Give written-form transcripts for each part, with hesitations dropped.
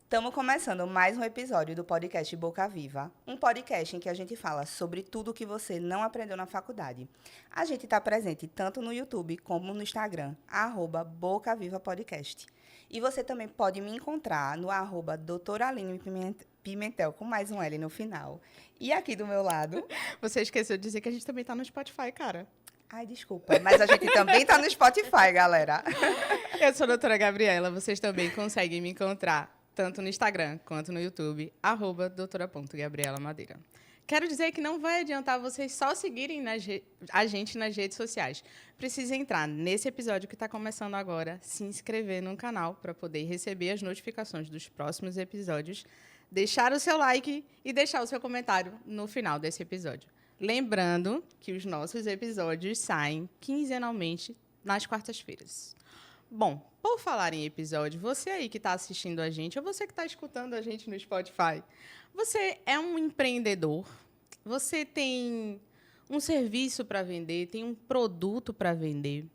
Estamos começando mais um episódio do podcast Boca Viva, um podcast em que a gente fala sobre tudo o que você não aprendeu na faculdade. A gente está presente tanto no YouTube como no Instagram, @Boca Viva Podcast. E você também pode me encontrar no @doutora Aline Pimentel, com mais um L no final. E aqui do meu lado... Você esqueceu de dizer que a gente também tá no Spotify, cara. Ai, desculpa, mas a gente também está no Spotify, galera. Eu sou a doutora Gabriela, vocês também conseguem me encontrar tanto no Instagram quanto no YouTube, @doutora.gabriela_madeira. Quero dizer que não vai adiantar vocês só seguirem a gente nas redes sociais. Precisa entrar nesse episódio que está começando agora, se inscrever no canal para poder receber as notificações dos próximos episódios, deixar o seu like e deixar o seu comentário no final desse episódio. Lembrando que os nossos episódios saem quinzenalmente nas quartas-feiras. Bom, por falar em episódio, você aí que está assistindo a gente, ou você que está escutando a gente no Spotify, você é um empreendedor, você tem um serviço para vender, tem um produto para vender,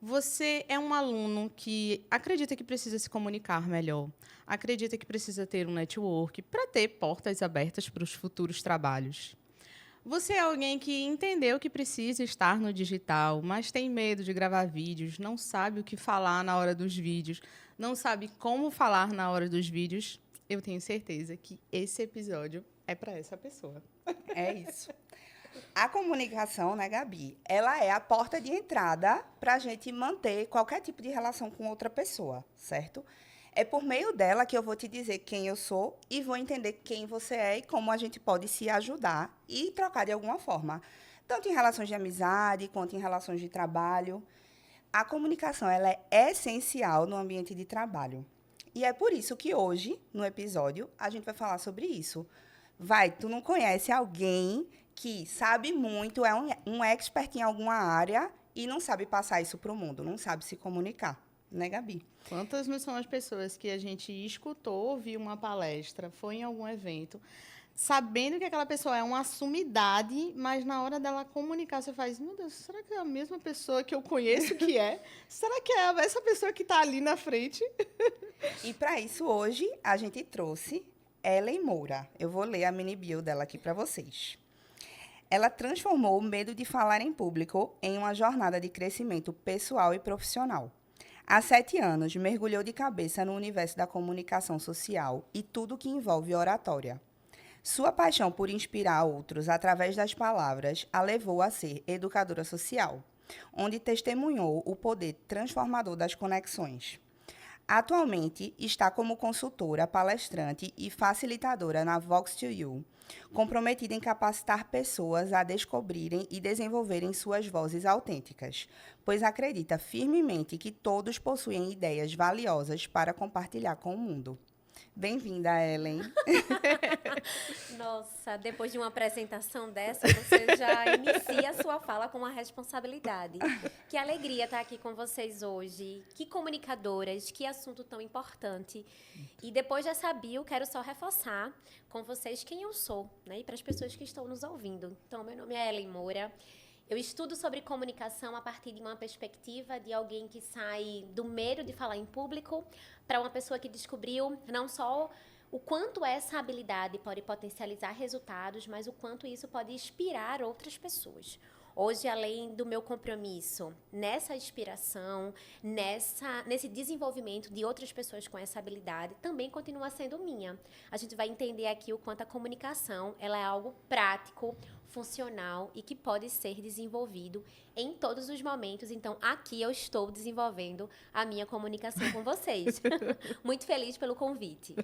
você é um aluno que acredita que precisa se comunicar melhor, acredita que precisa ter um network para ter portas abertas para os futuros trabalhos. Você é alguém que entendeu que precisa estar no digital, mas tem medo de gravar vídeos, não sabe o que falar na hora dos vídeos, não sabe como falar na hora dos vídeos. Eu tenho certeza que esse episódio é para essa pessoa. É isso. A comunicação, né, Gabi? Ela é a porta de entrada para a gente manter qualquer tipo de relação com outra pessoa, certo? É por meio dela que eu vou te dizer quem eu sou e vou entender quem você é e como a gente pode se ajudar e trocar de alguma forma. Tanto em relações de amizade quanto em relações de trabalho. A comunicação ela é essencial no ambiente de trabalho. E é por isso que hoje, no episódio, a gente vai falar sobre isso. Tu não conhece alguém que sabe muito, é um expert em alguma área e não sabe passar isso para o mundo, não sabe se comunicar, né, Gabi? Quantas não são as pessoas que a gente escutou, ouviu uma palestra, foi em algum evento, sabendo que aquela pessoa é uma sumidade, mas na hora dela comunicar, você faz, meu Deus, será que é a mesma pessoa que eu conheço que é? Será que é essa pessoa que está ali na frente? E para isso, hoje, a gente trouxe Ellen Moura. Eu vou ler a mini bio dela aqui para vocês. Ela transformou o medo de falar em público em uma jornada de crescimento pessoal e profissional. Há 7 anos, mergulhou de cabeça no universo da comunicação social e tudo que envolve oratória. Sua paixão por inspirar outros através das palavras a levou a ser educadora social, onde testemunhou o poder transformador das conexões. Atualmente, está como consultora, palestrante e facilitadora na Vox2U, comprometida em capacitar pessoas a descobrirem e desenvolverem suas vozes autênticas, pois acredita firmemente que todos possuem ideias valiosas para compartilhar com o mundo. Bem-vinda, Ellen. Nossa, depois de uma apresentação dessa, você já inicia a sua fala com uma responsabilidade. Que alegria estar aqui com vocês hoje. Que comunicadoras, que assunto tão importante. E depois dessa bio, quero só reforçar com vocês quem eu sou, né? E para as pessoas que estão nos ouvindo. Então, meu nome é Ellen Moura. Eu estudo sobre comunicação a partir de uma perspectiva de alguém que sai do medo de falar em público para uma pessoa que descobriu não só o quanto essa habilidade pode potencializar resultados, mas o quanto isso pode inspirar outras pessoas. Hoje, além do meu compromisso nessa inspiração, nesse desenvolvimento de outras pessoas com essa habilidade, também continua sendo minha. A gente vai entender aqui o quanto a comunicação ela é algo prático, funcional e que pode ser desenvolvido em todos os momentos. Então, aqui eu estou desenvolvendo a minha comunicação com vocês. Muito feliz pelo convite.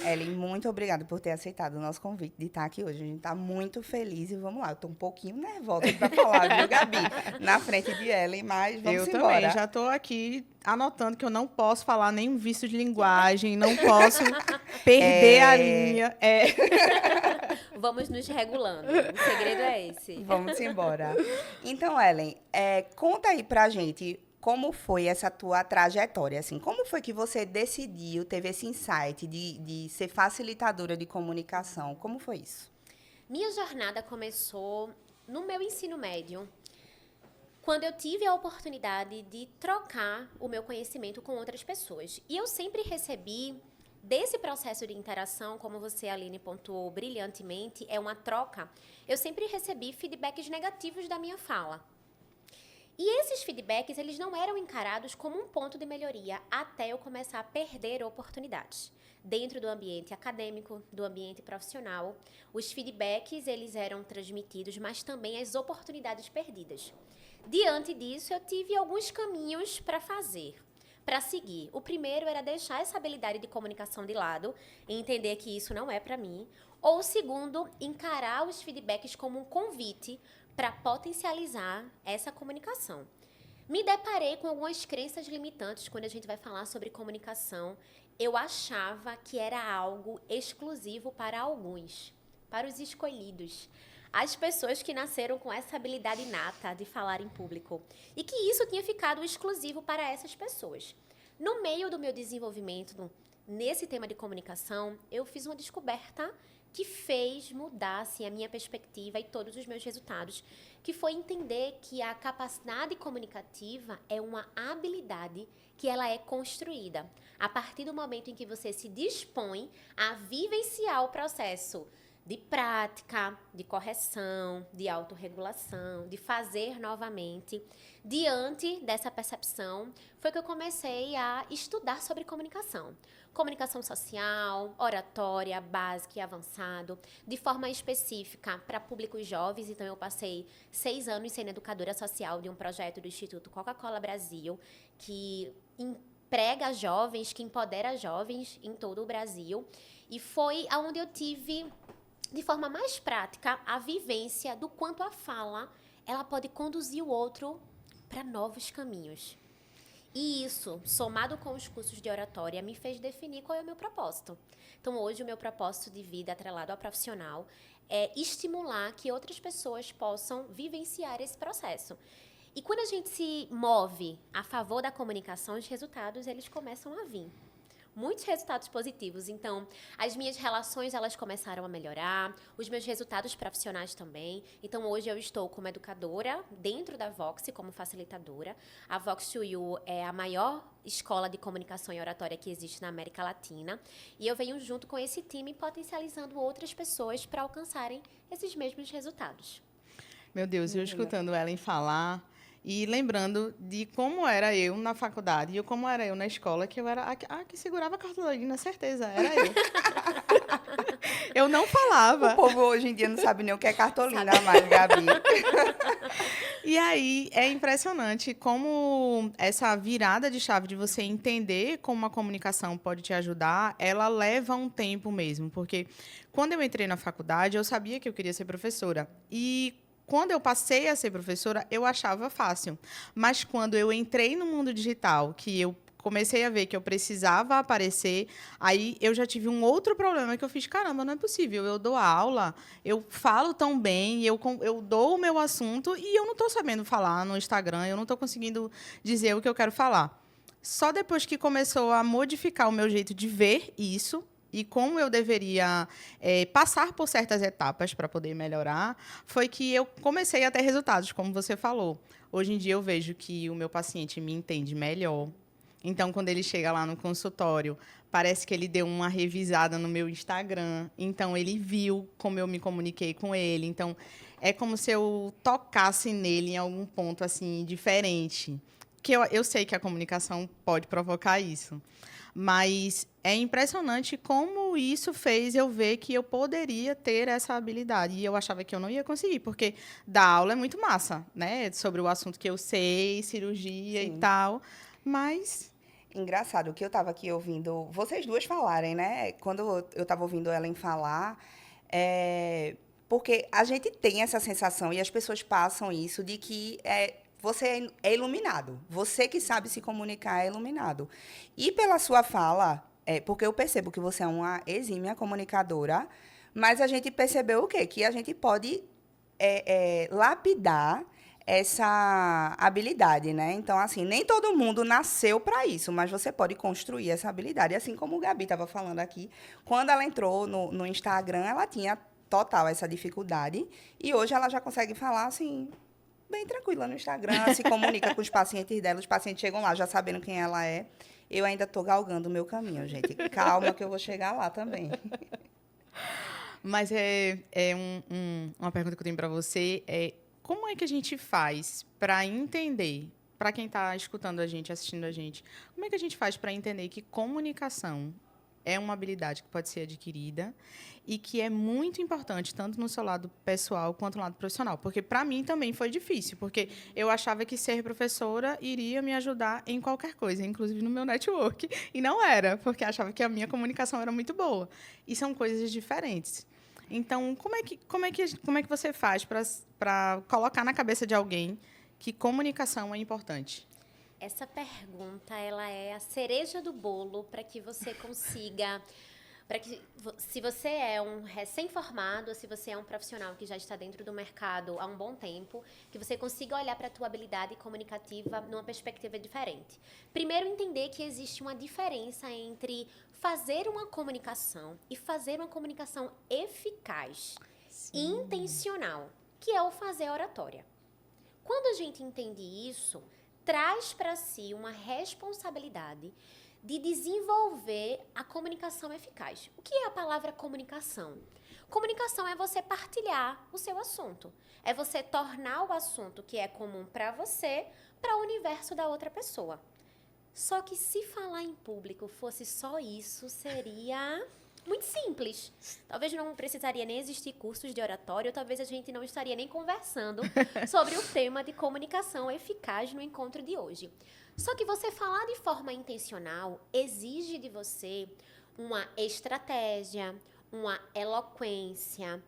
Ellen, muito obrigada por ter aceitado o nosso convite de estar aqui hoje. A gente está muito feliz e vamos lá. Eu estou um pouquinho nervosa para falar, viu, Gabi? Na frente de Ellen, mas vamos embora. Eu também, já estou aqui anotando que eu não posso falar nenhum vício de linguagem, não posso perder a linha. Vamos nos regulando. O segredo é esse. Vamos embora. Então, Ellen, conta aí pra gente como foi essa tua trajetória, assim. Como foi que você decidiu, teve esse insight de ser facilitadora de comunicação? Como foi isso? Minha jornada começou no meu ensino médio, quando eu tive a oportunidade de trocar o meu conhecimento com outras pessoas. E eu sempre recebi desse processo de interação, como você, Aline, pontuou brilhantemente, é uma troca, eu sempre recebi feedbacks negativos da minha fala. E esses feedbacks, eles não eram encarados como um ponto de melhoria até eu começar a perder oportunidades. Dentro do ambiente acadêmico, do ambiente profissional, os feedbacks, eles eram transmitidos, mas também as oportunidades perdidas. Diante disso, eu tive alguns caminhos para fazer, para seguir. O primeiro era deixar essa habilidade de comunicação de lado e entender que isso não é para mim. Ou o segundo, encarar os feedbacks como um convite para potencializar essa comunicação. Me deparei com algumas crenças limitantes quando a gente vai falar sobre comunicação. Eu achava que era algo exclusivo para alguns, para os escolhidos. As pessoas que nasceram com essa habilidade inata de falar em público. E que isso tinha ficado exclusivo para essas pessoas. No meio do meu desenvolvimento, nesse tema de comunicação, eu fiz uma descoberta que fez mudar assim, a minha perspectiva e todos os meus resultados, que foi entender que a capacidade comunicativa é uma habilidade que ela é construída. A partir do momento em que você se dispõe a vivenciar o processo de prática, de correção, de autorregulação, de fazer novamente. Diante dessa percepção, foi que eu comecei a estudar sobre comunicação. Comunicação social, oratória, básica e avançado, de forma específica para públicos jovens. Então, eu passei 6 anos sendo educadora social de um projeto do Instituto Coca-Cola Brasil, que emprega jovens, que empodera jovens em todo o Brasil. E foi onde eu tive, de forma mais prática, a vivência do quanto a fala ela pode conduzir o outro para novos caminhos. E isso, somado com os cursos de oratória, me fez definir qual é o meu propósito. Então, hoje, o meu propósito de vida atrelado ao profissional é estimular que outras pessoas possam vivenciar esse processo. E quando a gente se move a favor da comunicação, os resultados, eles começam a vir. Muitos resultados positivos. Então, as minhas relações, elas começaram a melhorar, os meus resultados profissionais também. Então, hoje eu estou como educadora dentro da Vox, como facilitadora. A Vox2U é a maior escola de comunicação e oratória que existe na América Latina. E eu venho junto com esse time potencializando outras pessoas para alcançarem esses mesmos resultados. Meu Deus, eu escutando Ellen falar e lembrando de como era eu na faculdade e como era eu na escola, que eu era a que segurava a cartolina, certeza, era eu. Eu não falava. O povo hoje em dia não sabe nem o que é cartolina mais, Gabi. E aí é impressionante como essa virada de chave de você entender como a comunicação pode te ajudar, ela leva um tempo mesmo, porque quando eu entrei na faculdade, eu sabia que eu queria ser professora. E quando eu passei a ser professora, eu achava fácil. Mas quando eu entrei no mundo digital, que eu comecei a ver que eu precisava aparecer, aí eu já tive um outro problema que eu fiz, caramba, não é possível, eu dou aula, eu falo tão bem, eu dou o meu assunto e eu não estou sabendo falar no Instagram, eu não estou conseguindo dizer o que eu quero falar. Só depois que começou a modificar o meu jeito de ver isso, e como eu deveria passar por certas etapas para poder melhorar, foi que eu comecei a ter resultados, como você falou. Hoje em dia eu vejo que o meu paciente me entende melhor. Então, quando ele chega lá no consultório, parece que ele deu uma revisada no meu Instagram. Então, ele viu como eu me comuniquei com ele. Então, é como se eu tocasse nele em algum ponto assim diferente. Que eu sei que a comunicação pode provocar isso. Mas é impressionante como isso fez eu ver que eu poderia ter essa habilidade. E eu achava que eu não ia conseguir, porque dar aula é muito massa, né? Sobre o assunto que eu sei, cirurgia Sim. e tal. Mas Engraçado que eu estava aqui ouvindo vocês duas falarem, né? Quando eu estava ouvindo Ellen falar, porque a gente tem essa sensação, e as pessoas passam isso, de que você é iluminado. Você que sabe se comunicar é iluminado. E pela sua fala, porque eu percebo que você é uma exímia comunicadora, mas a gente percebeu o quê? Que a gente pode lapidar essa habilidade, né? Então, assim, nem todo mundo nasceu para isso, mas você pode construir essa habilidade. Assim como o Gabi estava falando aqui, quando ela entrou no Instagram, ela tinha total essa dificuldade, e hoje ela já consegue falar, assim, bem tranquila no Instagram, se comunica com os pacientes dela, os pacientes chegam lá já sabendo quem ela é. Eu ainda estou galgando o meu caminho, gente. Calma que eu vou chegar lá também. Mas uma pergunta que eu tenho para você é como é que a gente faz para entender, para quem está escutando a gente, assistindo a gente, como é que a gente faz para entender que comunicação é uma habilidade que pode ser adquirida e que é muito importante, tanto no seu lado pessoal quanto no lado profissional? Porque, para mim, também foi difícil, porque eu achava que ser professora iria me ajudar em qualquer coisa, inclusive no meu network, e não era, porque achava que a minha comunicação era muito boa. E são coisas diferentes. Então, como é que você faz para colocar na cabeça de alguém que comunicação é importante? Essa pergunta, ela é a cereja do bolo para que você consiga, se você é um recém-formado, ou se você é um profissional que já está dentro do mercado há um bom tempo, que você consiga olhar para a tua habilidade comunicativa numa perspectiva diferente. Primeiro, entender que existe uma diferença entre fazer uma comunicação e fazer uma comunicação eficaz, intencional, que é o fazer oratória. Quando a gente entende isso, traz para si uma responsabilidade de desenvolver a comunicação eficaz. O que é a palavra comunicação? Comunicação é você partilhar o seu assunto. É você tornar o assunto que é comum para você, para o universo da outra pessoa. Só que se falar em público fosse só isso, seria muito simples. Talvez não precisaria nem existir cursos de oratório, talvez a gente não estaria nem conversando sobre o tema de comunicação eficaz no encontro de hoje. Só que você falar de forma intencional exige de você uma estratégia, uma eloquência,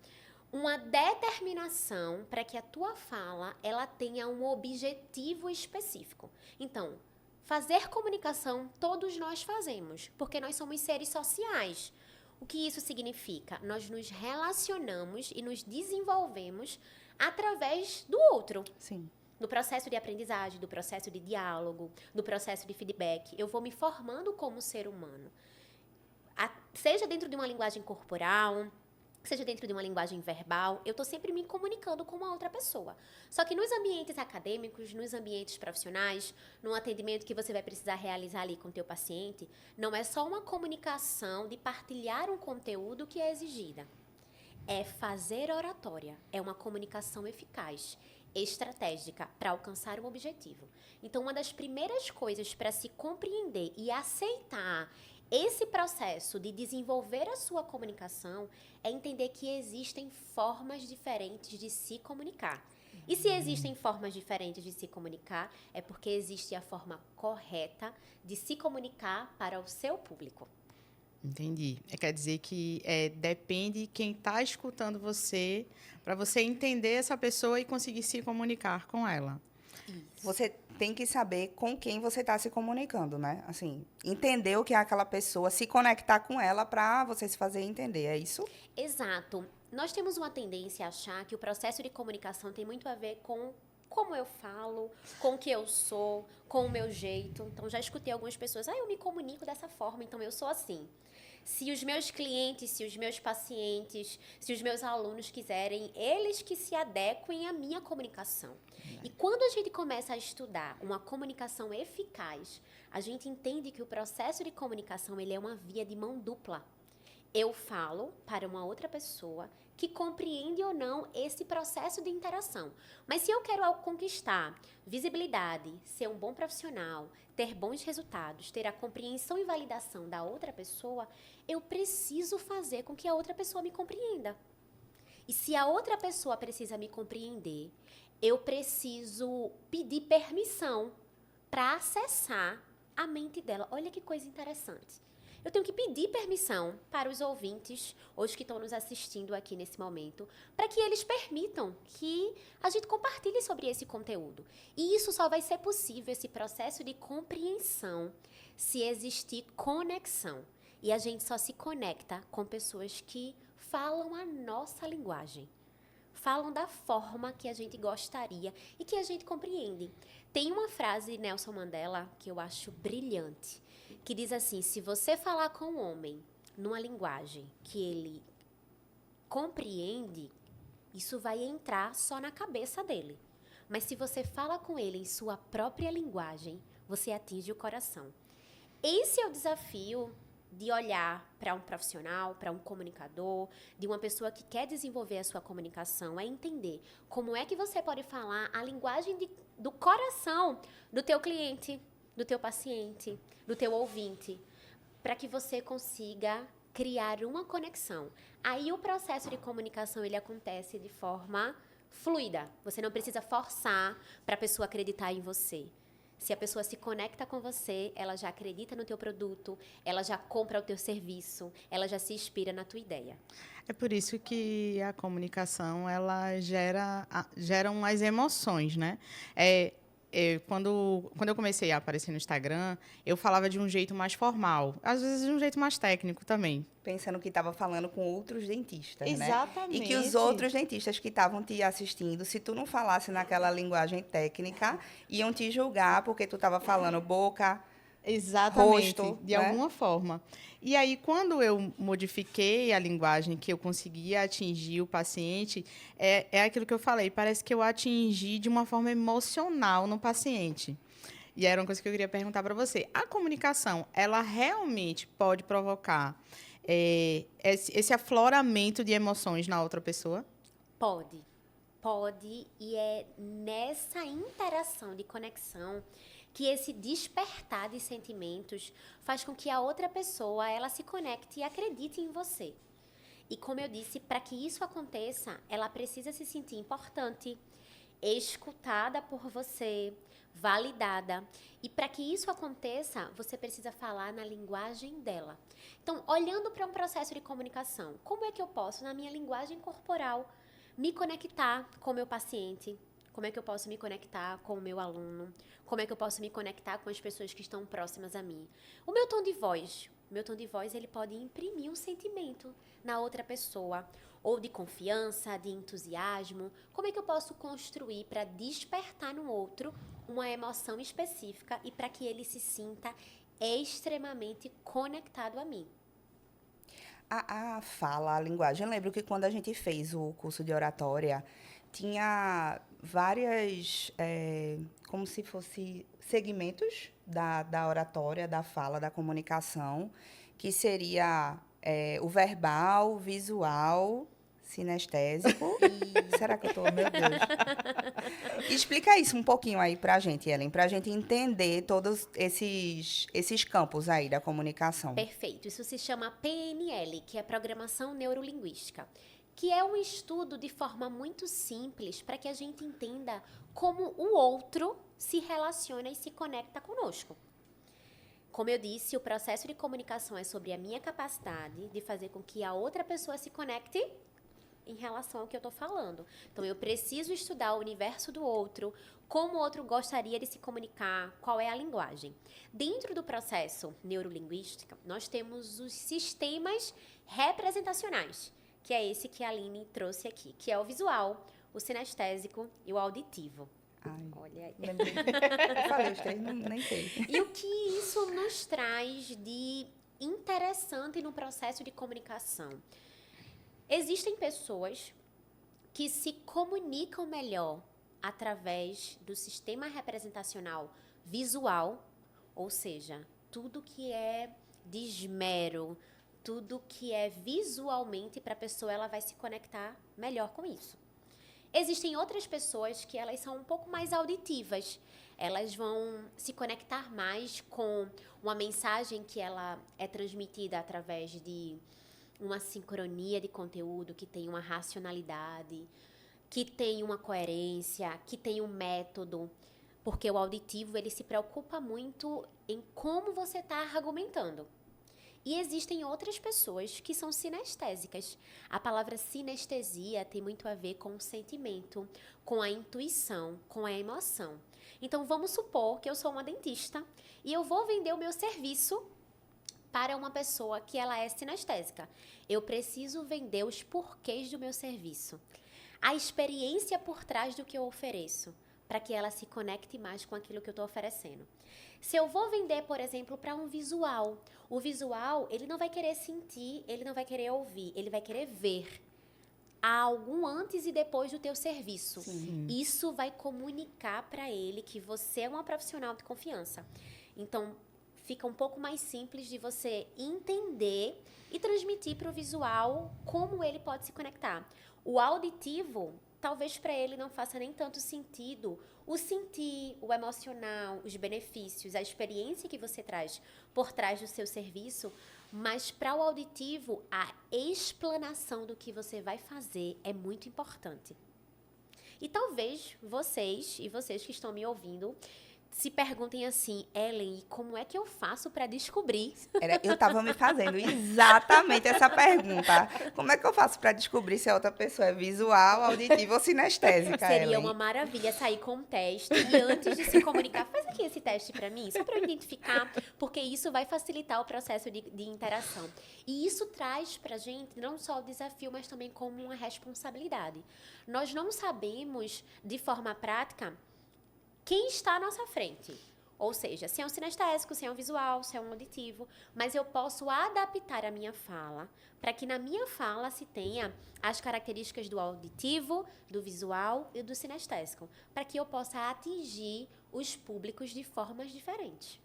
uma determinação para que a tua fala ela tenha um objetivo específico. Então, fazer comunicação todos nós fazemos, porque nós somos seres sociais. O que isso significa? Nós nos relacionamos e nos desenvolvemos através do outro. Sim. No processo de aprendizagem, do processo de diálogo, do processo de feedback. Eu vou me formando como ser humano. Seja dentro de uma linguagem corporal, seja dentro de uma linguagem verbal, eu estou sempre me comunicando com uma outra pessoa. Só que nos ambientes acadêmicos, nos ambientes profissionais, no atendimento que você vai precisar realizar ali com o teu paciente, não é só uma comunicação de partilhar um conteúdo que é exigida. É fazer oratória, é uma comunicação eficaz, estratégica, para alcançar um objetivo. Então, uma das primeiras coisas para se compreender e aceitar esse processo de desenvolver a sua comunicação é entender que existem formas diferentes de se comunicar. E se existem formas diferentes de se comunicar, é porque existe a forma correta de se comunicar para o seu público. Entendi. Quer dizer que depende de quem está escutando você, para você entender essa pessoa e conseguir se comunicar com ela. Isso. Você tem que saber com quem você está se comunicando, né? Assim, entender o que é aquela pessoa, se conectar com ela para você se fazer entender, é isso? Exato. Nós temos uma tendência a achar que o processo de comunicação tem muito a ver com como eu falo, com o que eu sou, com o meu jeito. Então, já escutei algumas pessoas, eu me comunico dessa forma, então eu sou assim. Se os meus clientes, se os meus pacientes, se os meus alunos quiserem, eles que se adequem à minha comunicação. E quando a gente começa a estudar uma comunicação eficaz, a gente entende que o processo de comunicação ele é uma via de mão dupla. Eu falo para uma outra pessoa que compreende ou não esse processo de interação. Mas se eu quero conquistar visibilidade, ser um bom profissional, ter bons resultados, ter a compreensão e validação da outra pessoa, eu preciso fazer com que a outra pessoa me compreenda. E se a outra pessoa precisa me compreender, eu preciso pedir permissão para acessar a mente dela. Olha que coisa interessante. Eu tenho que pedir permissão para os ouvintes, ou os que estão nos assistindo aqui nesse momento, para que eles permitam que a gente compartilhe sobre esse conteúdo. E isso só vai ser possível, esse processo de compreensão, se existir conexão. E a gente só se conecta com pessoas que falam a nossa linguagem. Falam da forma que a gente gostaria e que a gente compreende. Tem uma frase de Nelson Mandela que eu acho brilhante, que diz assim, se você falar com um homem numa linguagem que ele compreende, isso vai entrar só na cabeça dele. Mas se você fala com ele em sua própria linguagem, você atinge o coração. Esse é o desafio de olhar para um profissional, para um comunicador, de uma pessoa que quer desenvolver a sua comunicação, é entender como é que você pode falar a linguagem do coração do teu cliente, do teu paciente, do teu ouvinte, para que você consiga criar uma conexão. Aí o processo de comunicação ele acontece de forma fluida. Você não precisa forçar para a pessoa acreditar em você. Se a pessoa se conecta com você, ela já acredita no teu produto, ela já compra o teu serviço, ela já se inspira na tua ideia. É por isso que a comunicação ela gera umas emoções, né? Quando eu comecei a aparecer no Instagram, eu falava de um jeito mais formal, às vezes de um jeito mais técnico também. Pensando que estava falando com outros dentistas, né? Exatamente. E que os outros dentistas que estavam te assistindo, se tu não falasse naquela linguagem técnica, iam te julgar porque tu estava falando boca, Exatamente, rosto, de né? alguma forma. E aí, quando eu modifiquei a linguagem que eu conseguia atingir o paciente, é aquilo que eu falei, parece que eu atingi de uma forma emocional no paciente. E era uma coisa que eu queria perguntar para você. A comunicação, ela realmente pode provocar esse afloramento de emoções na outra pessoa? Pode, e é nessa interação de conexão que esse despertar de sentimentos faz com que a outra pessoa ela se conecte e acredite em você. E como eu disse, para que isso aconteça, ela precisa se sentir importante, escutada por você, validada. E para que isso aconteça, você precisa falar na linguagem dela. Então, olhando para um processo de comunicação, como é que eu posso, na minha linguagem corporal, me conectar com o meu paciente? Como é que eu posso me conectar com o meu aluno? Como é que eu posso me conectar com as pessoas que estão próximas a mim? O meu tom de voz, ele pode imprimir um sentimento na outra pessoa, ou de confiança, de entusiasmo. Como é que eu posso construir para despertar no outro uma emoção específica e para que ele se sinta extremamente conectado a mim? A fala, a linguagem. Eu lembro que quando a gente fez o curso de oratória, tinha várias, como se fosse segmentos da oratória, da fala, da comunicação, que seria o verbal, visual, sinestésico. Será que eu estou? Meu Deus. Explica isso um pouquinho aí pra gente, Ellen, pra gente entender todos esses campos aí da comunicação. Perfeito. Isso se chama PNL, que é Programação Neurolinguística, que é um estudo de forma muito simples para que a gente entenda como o outro se relaciona e se conecta conosco. Como eu disse, o processo de comunicação é sobre a minha capacidade de fazer com que a outra pessoa se conecte em relação ao que eu estou falando. Então, eu preciso estudar o universo do outro, como o outro gostaria de se comunicar, qual é a linguagem. Dentro do processo neurolinguístico, nós temos os sistemas representacionais, que é esse que a Aline trouxe aqui, que é o visual, o sinestésico e o auditivo. Ai, olha aí. Eu falei os três, nem sei. E o que isso nos traz de interessante no processo de comunicação? Existem pessoas que se comunicam melhor através do sistema representacional visual, ou seja, tudo que é de esmero, tudo que é visualmente para a pessoa, ela vai se conectar melhor com isso. Existem outras pessoas que elas são um pouco mais auditivas. Elas vão se conectar mais com uma mensagem que ela é transmitida através de uma sincronia de conteúdo, que tem uma racionalidade, que tem uma coerência, que tem um método, porque o auditivo ele se preocupa muito em como você está argumentando. E existem outras pessoas que são sinestésicas. A palavra sinestesia tem muito a ver com o sentimento, com a intuição, com a emoção. Então, vamos supor que eu sou uma dentista e eu vou vender o meu serviço para uma pessoa que ela é sinestésica. Eu preciso vender os porquês do meu serviço, a experiência por trás do que eu ofereço, para que ela se conecte mais com aquilo que eu estou oferecendo. Se eu vou vender, por exemplo, para um visual, o visual, ele não vai querer sentir, ele não vai querer ouvir, ele vai querer ver há algum antes e depois do teu serviço. Sim. Isso vai comunicar para ele que você é uma profissional de confiança. Então, fica um pouco mais simples de você entender e transmitir para o visual como ele pode se conectar. O auditivo, talvez para ele não faça nem tanto sentido o sentir, o emocional, os benefícios, a experiência que você traz por trás do seu serviço, mas para o auditivo, a explanação do que você vai fazer é muito importante. E talvez vocês que estão me ouvindo se perguntem assim, Ellen, como é que eu faço para descobrir? Eu estava me fazendo exatamente essa pergunta. Como é que eu faço para descobrir se a outra pessoa é visual, auditiva ou sinestésica, Seria Ellen? uma maravilha sair com um teste e antes de se comunicar, faz aqui esse teste para mim, só para eu identificar, porque isso vai facilitar o processo de interação. E isso traz para a gente não só o desafio, mas também como uma responsabilidade. Nós não sabemos, de forma prática, quem está à nossa frente. Ou seja, se é um sinestésico, se é um visual, se é um auditivo, mas eu posso adaptar a minha fala para que na minha fala se tenha as características do auditivo, do visual e do sinestésico, para que eu possa atingir os públicos de formas diferentes.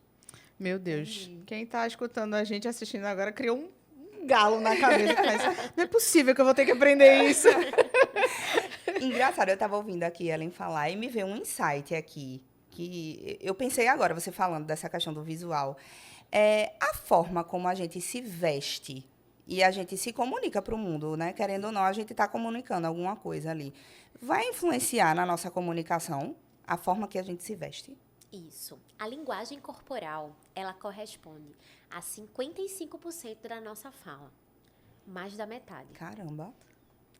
Meu Deus, quem está escutando a gente, assistindo agora, criou um galo na cabeça. Não é possível que eu vou ter que aprender isso. Engraçado, eu estava ouvindo aqui Ellen falar e me veio um insight aqui, que eu pensei agora, você falando dessa questão do visual. A forma como a gente se veste e a gente se comunica para o mundo, né? Querendo ou não, a gente está comunicando alguma coisa ali. Vai influenciar na nossa comunicação a forma que a gente se veste? Isso. A linguagem corporal, ela corresponde a 55% da nossa fala. Mais da metade. Caramba.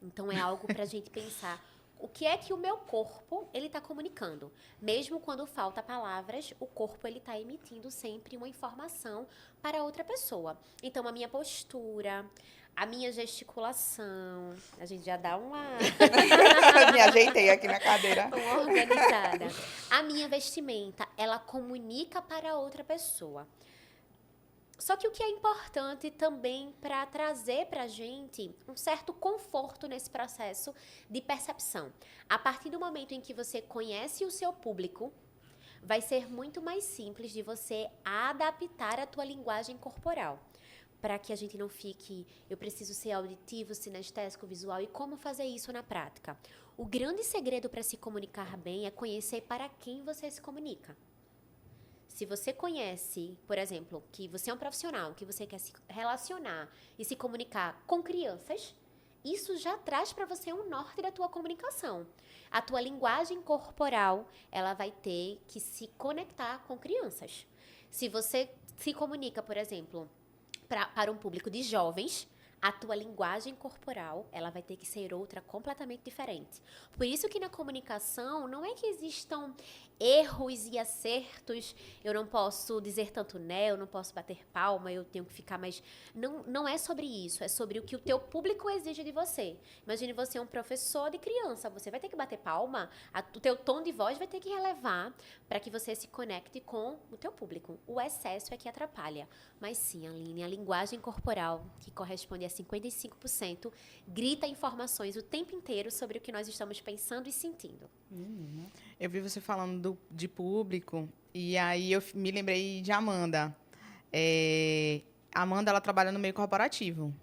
Então, é algo para a gente pensar. O que é que o meu corpo ele está comunicando? Mesmo quando falta palavras, o corpo ele está emitindo sempre uma informação para outra pessoa. Então, a minha postura, a minha gesticulação, a gente já dá uma... Me ajeitei aqui na cadeira. uma organizada. A minha vestimenta, ela comunica para outra pessoa. Só que o que é importante também para trazer para a gente um certo conforto nesse processo de percepção. A partir do momento em que você conhece o seu público, vai ser muito mais simples de você adaptar a tua linguagem corporal. Para que a gente não fique, eu preciso ser auditivo, sinestésico, visual. E como fazer isso na prática? O grande segredo para se comunicar bem é conhecer para quem você se comunica. Se você conhece, por exemplo, que você é um profissional, que você quer se relacionar e se comunicar com crianças, isso já traz para você um norte da tua comunicação. A tua linguagem corporal, ela vai ter que se conectar com crianças. Se você se comunica, por exemplo, para um público de jovens, a tua linguagem corporal, ela vai ter que ser outra completamente diferente. Por isso que na comunicação, não é que existam erros e acertos, eu não posso dizer tanto né, eu não posso bater palma, eu tenho que ficar mais... Não é sobre isso, é sobre o que o teu público exige de você. Imagine você é um professor de criança, você vai ter que bater palma, o teu tom de voz vai ter que relevar para que você se conecte com o teu público. O excesso é que atrapalha. Mas sim, Aline, a linguagem corporal, que corresponde a 55%, grita informações o tempo inteiro sobre o que nós estamos pensando e sentindo. Eu vi você falando de público, e aí eu me lembrei de Amanda. Amanda, ela trabalha no meio corporativo.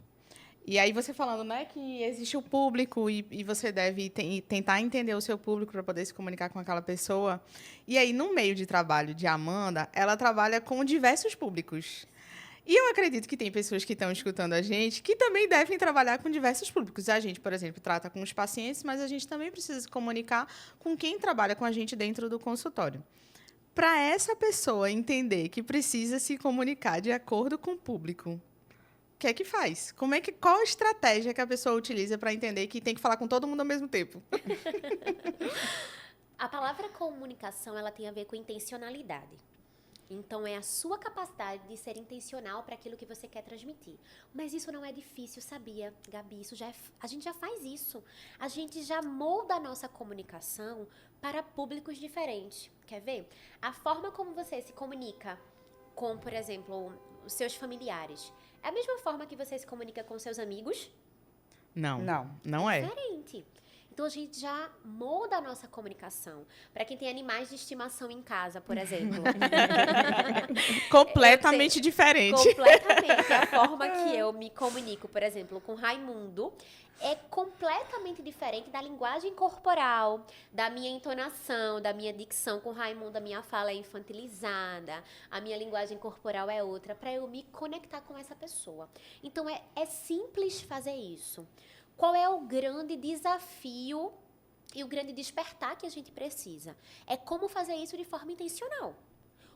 E aí você falando, né, que existe o público e você deve tentar entender o seu público para poder se comunicar com aquela pessoa. E aí, no meio de trabalho de Amanda, ela trabalha com diversos públicos. E eu acredito que tem pessoas que estão escutando a gente que também devem trabalhar com diversos públicos. A gente, por exemplo, trata com os pacientes, mas a gente também precisa se comunicar com quem trabalha com a gente dentro do consultório. Para essa pessoa entender que precisa se comunicar de acordo com o público, o que é que faz? Qual a estratégia que a pessoa utiliza para entender que tem que falar com todo mundo ao mesmo tempo? A palavra comunicação, ela tem a ver com intencionalidade. Então, é a sua capacidade de ser intencional para aquilo que você quer transmitir. Mas isso não é difícil, sabia, Gabi? A gente já faz isso. A gente já molda a nossa comunicação para públicos diferentes. Quer ver? A forma como você se comunica com, por exemplo, os seus familiares. É a mesma forma que você se comunica com seus amigos? Não. Não. Não é. Diferente. Então, a gente já molda a nossa comunicação. Para quem tem animais de estimação em casa, por exemplo. Completamente diferente. Completamente. A forma que eu me comunico, por exemplo, com Raimundo, é completamente diferente da linguagem corporal, da minha entonação, da minha dicção. Com Raimundo, a minha fala é infantilizada, a minha linguagem corporal é outra, para eu me conectar com essa pessoa. Então, é simples fazer isso. Qual é o grande desafio e o grande despertar que a gente precisa? É como fazer isso de forma intencional.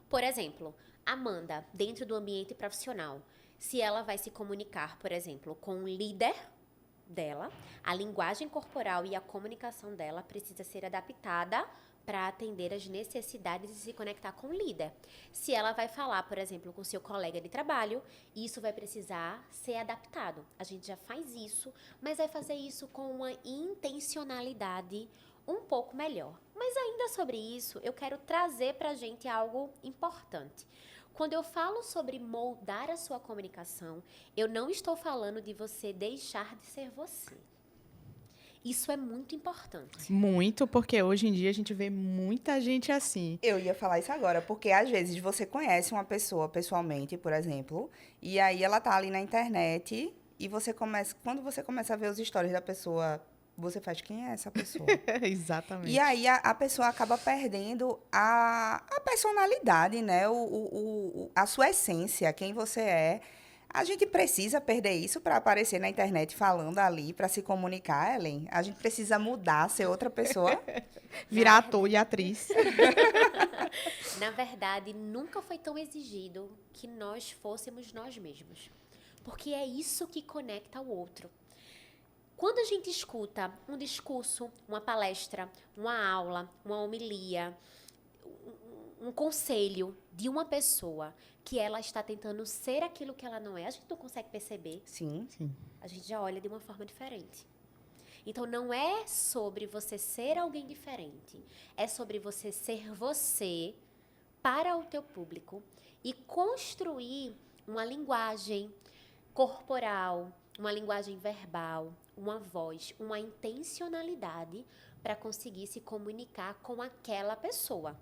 Por exemplo, Amanda, dentro do ambiente profissional, se ela vai se comunicar, por exemplo, com o líder dela, a linguagem corporal e a comunicação dela precisa ser adaptada para atender as necessidades e se conectar com o líder. Se ela vai falar, por exemplo, com seu colega de trabalho, isso vai precisar ser adaptado. A gente já faz isso, mas vai fazer isso com uma intencionalidade um pouco melhor. Mas ainda sobre isso, eu quero trazer para a gente algo importante. Quando eu falo sobre moldar a sua comunicação, eu não estou falando de você deixar de ser você. Isso é muito importante. Muito, porque hoje em dia a gente vê muita gente assim. Eu ia falar isso agora, porque às vezes você conhece uma pessoa pessoalmente, por exemplo, e aí ela tá ali na internet e quando você começa a ver os stories da pessoa, você faz, quem é essa pessoa? Exatamente. E aí a pessoa acaba perdendo a personalidade, né? A sua essência, quem você é. A gente precisa perder isso para aparecer na internet falando ali, para se comunicar, Ellen? A gente precisa mudar, ser outra pessoa? Virar ator e atriz. Na verdade, nunca foi tão exigido que nós fôssemos nós mesmos. Porque é isso que conecta o outro. Quando a gente escuta um discurso, uma palestra, uma aula, uma homilia, um conselho de uma pessoa que ela está tentando ser aquilo que ela não é, a gente não consegue perceber. Sim. A gente já olha de uma forma diferente. Então, não é sobre você ser alguém diferente. É sobre você ser você para o teu público e construir uma linguagem corporal, uma linguagem verbal, uma voz, uma intencionalidade para conseguir se comunicar com aquela pessoa.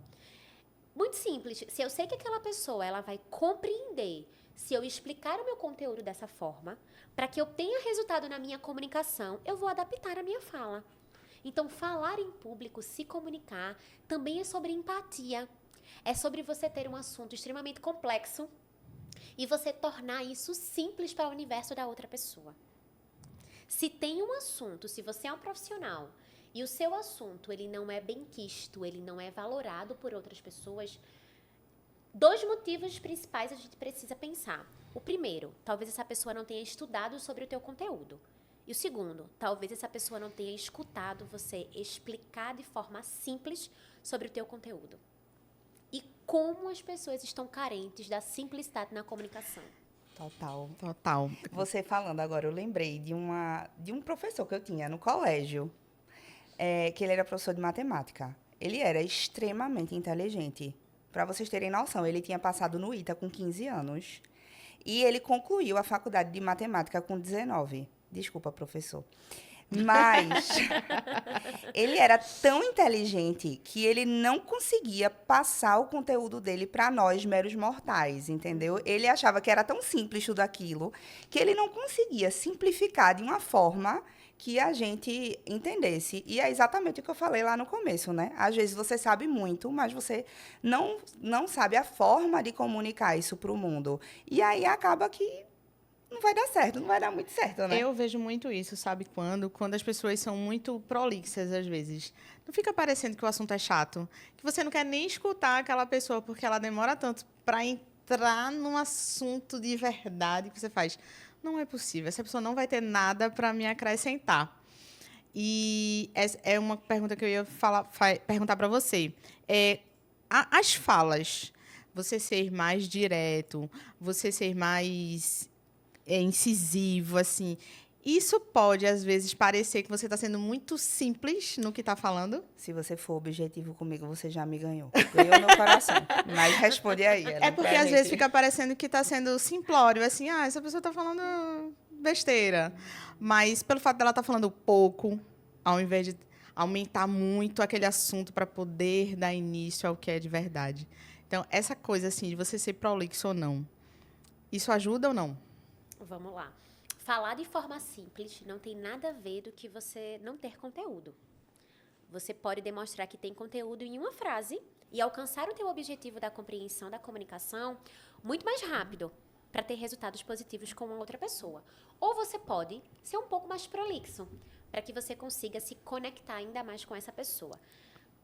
Muito simples. Se eu sei que aquela pessoa ela vai compreender, se eu explicar o meu conteúdo dessa forma, para que eu tenha resultado na minha comunicação, eu vou adaptar a minha fala. Então, falar em público, se comunicar, também é sobre empatia. É sobre você ter um assunto extremamente complexo e você tornar isso simples para o universo da outra pessoa. Se tem um assunto, se você é um profissional e o seu assunto ele não é benquisto, ele não é valorado por outras pessoas, 2 motivos principais a gente precisa pensar. O primeiro, talvez essa pessoa não tenha estudado sobre o teu conteúdo. E o segundo, talvez essa pessoa não tenha escutado você explicar de forma simples sobre o teu conteúdo. E como as pessoas estão carentes da simplicidade na comunicação. Total. Você falando agora, eu lembrei de um professor que eu tinha no colégio, que ele era professor de matemática. Ele era extremamente inteligente. Para vocês terem noção, ele tinha passado no ITA com 15 anos. E ele concluiu a faculdade de matemática com 19. Desculpa, professor. Mas ele era tão inteligente que ele não conseguia passar o conteúdo dele para nós, meros mortais, entendeu? Ele achava que era tão simples tudo aquilo que ele não conseguia simplificar de uma forma que a gente entendesse. E é exatamente o que eu falei lá no começo, né? Às vezes você sabe muito, mas você não sabe a forma de comunicar isso para o mundo. E aí acaba que não vai dar certo, não vai dar muito certo, né? Eu vejo muito isso, sabe quando? Quando as pessoas são muito prolixas, às vezes. Não fica parecendo que o assunto é chato, que você não quer nem escutar aquela pessoa, porque ela demora tanto para entrar num assunto de verdade que você faz. Não é possível, essa pessoa não vai ter nada para me acrescentar. E essa é uma pergunta que eu ia perguntar para você. As falas, você ser mais direto, você ser mais incisivo, assim, isso pode, às vezes, parecer que você está sendo muito simples no que está falando? Se você for objetivo comigo, você já me ganhou. Ganhou meu coração. Mas responde aí. É porque, às vezes, fica parecendo que está sendo simplório, assim, essa pessoa está falando besteira. Mas pelo fato dela estar falando pouco, ao invés de aumentar muito aquele assunto para poder dar início ao que é de verdade. Então, essa coisa assim de você ser prolixo ou não, isso ajuda ou não? Vamos lá. Falar de forma simples não tem nada a ver do que você não ter conteúdo. Você pode demonstrar que tem conteúdo em uma frase e alcançar o teu objetivo da compreensão da comunicação muito mais rápido para ter resultados positivos com uma outra pessoa. Ou você pode ser um pouco mais prolixo para que você consiga se conectar ainda mais com essa pessoa.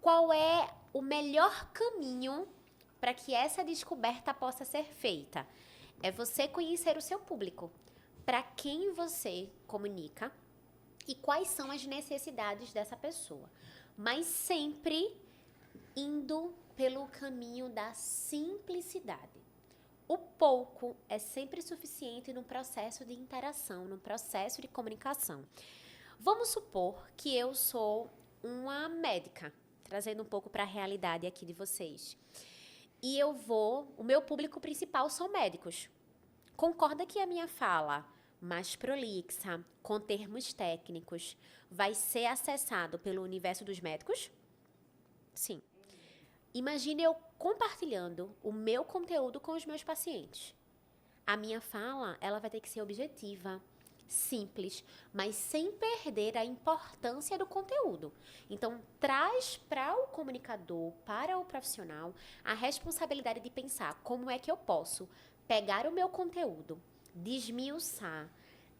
Qual é o melhor caminho para que essa descoberta possa ser feita? É você conhecer o seu público, para quem você comunica e quais são as necessidades dessa pessoa. Mas sempre indo pelo caminho da simplicidade. O pouco é sempre suficiente no processo de interação, no processo de comunicação. Vamos supor que eu sou uma médica, trazendo um pouco para a realidade aqui de vocês. E o meu público principal são médicos. Concorda que a minha fala mais prolixa, com termos técnicos, vai ser acessado pelo universo dos médicos? Sim. Imagine eu compartilhando o meu conteúdo com os meus pacientes. A minha fala, ela vai ter que ser objetiva, simples, mas sem perder a importância do conteúdo. Então, traz para o comunicador, para o profissional, a responsabilidade de pensar como é que eu posso pegar o meu conteúdo, desmiuçar,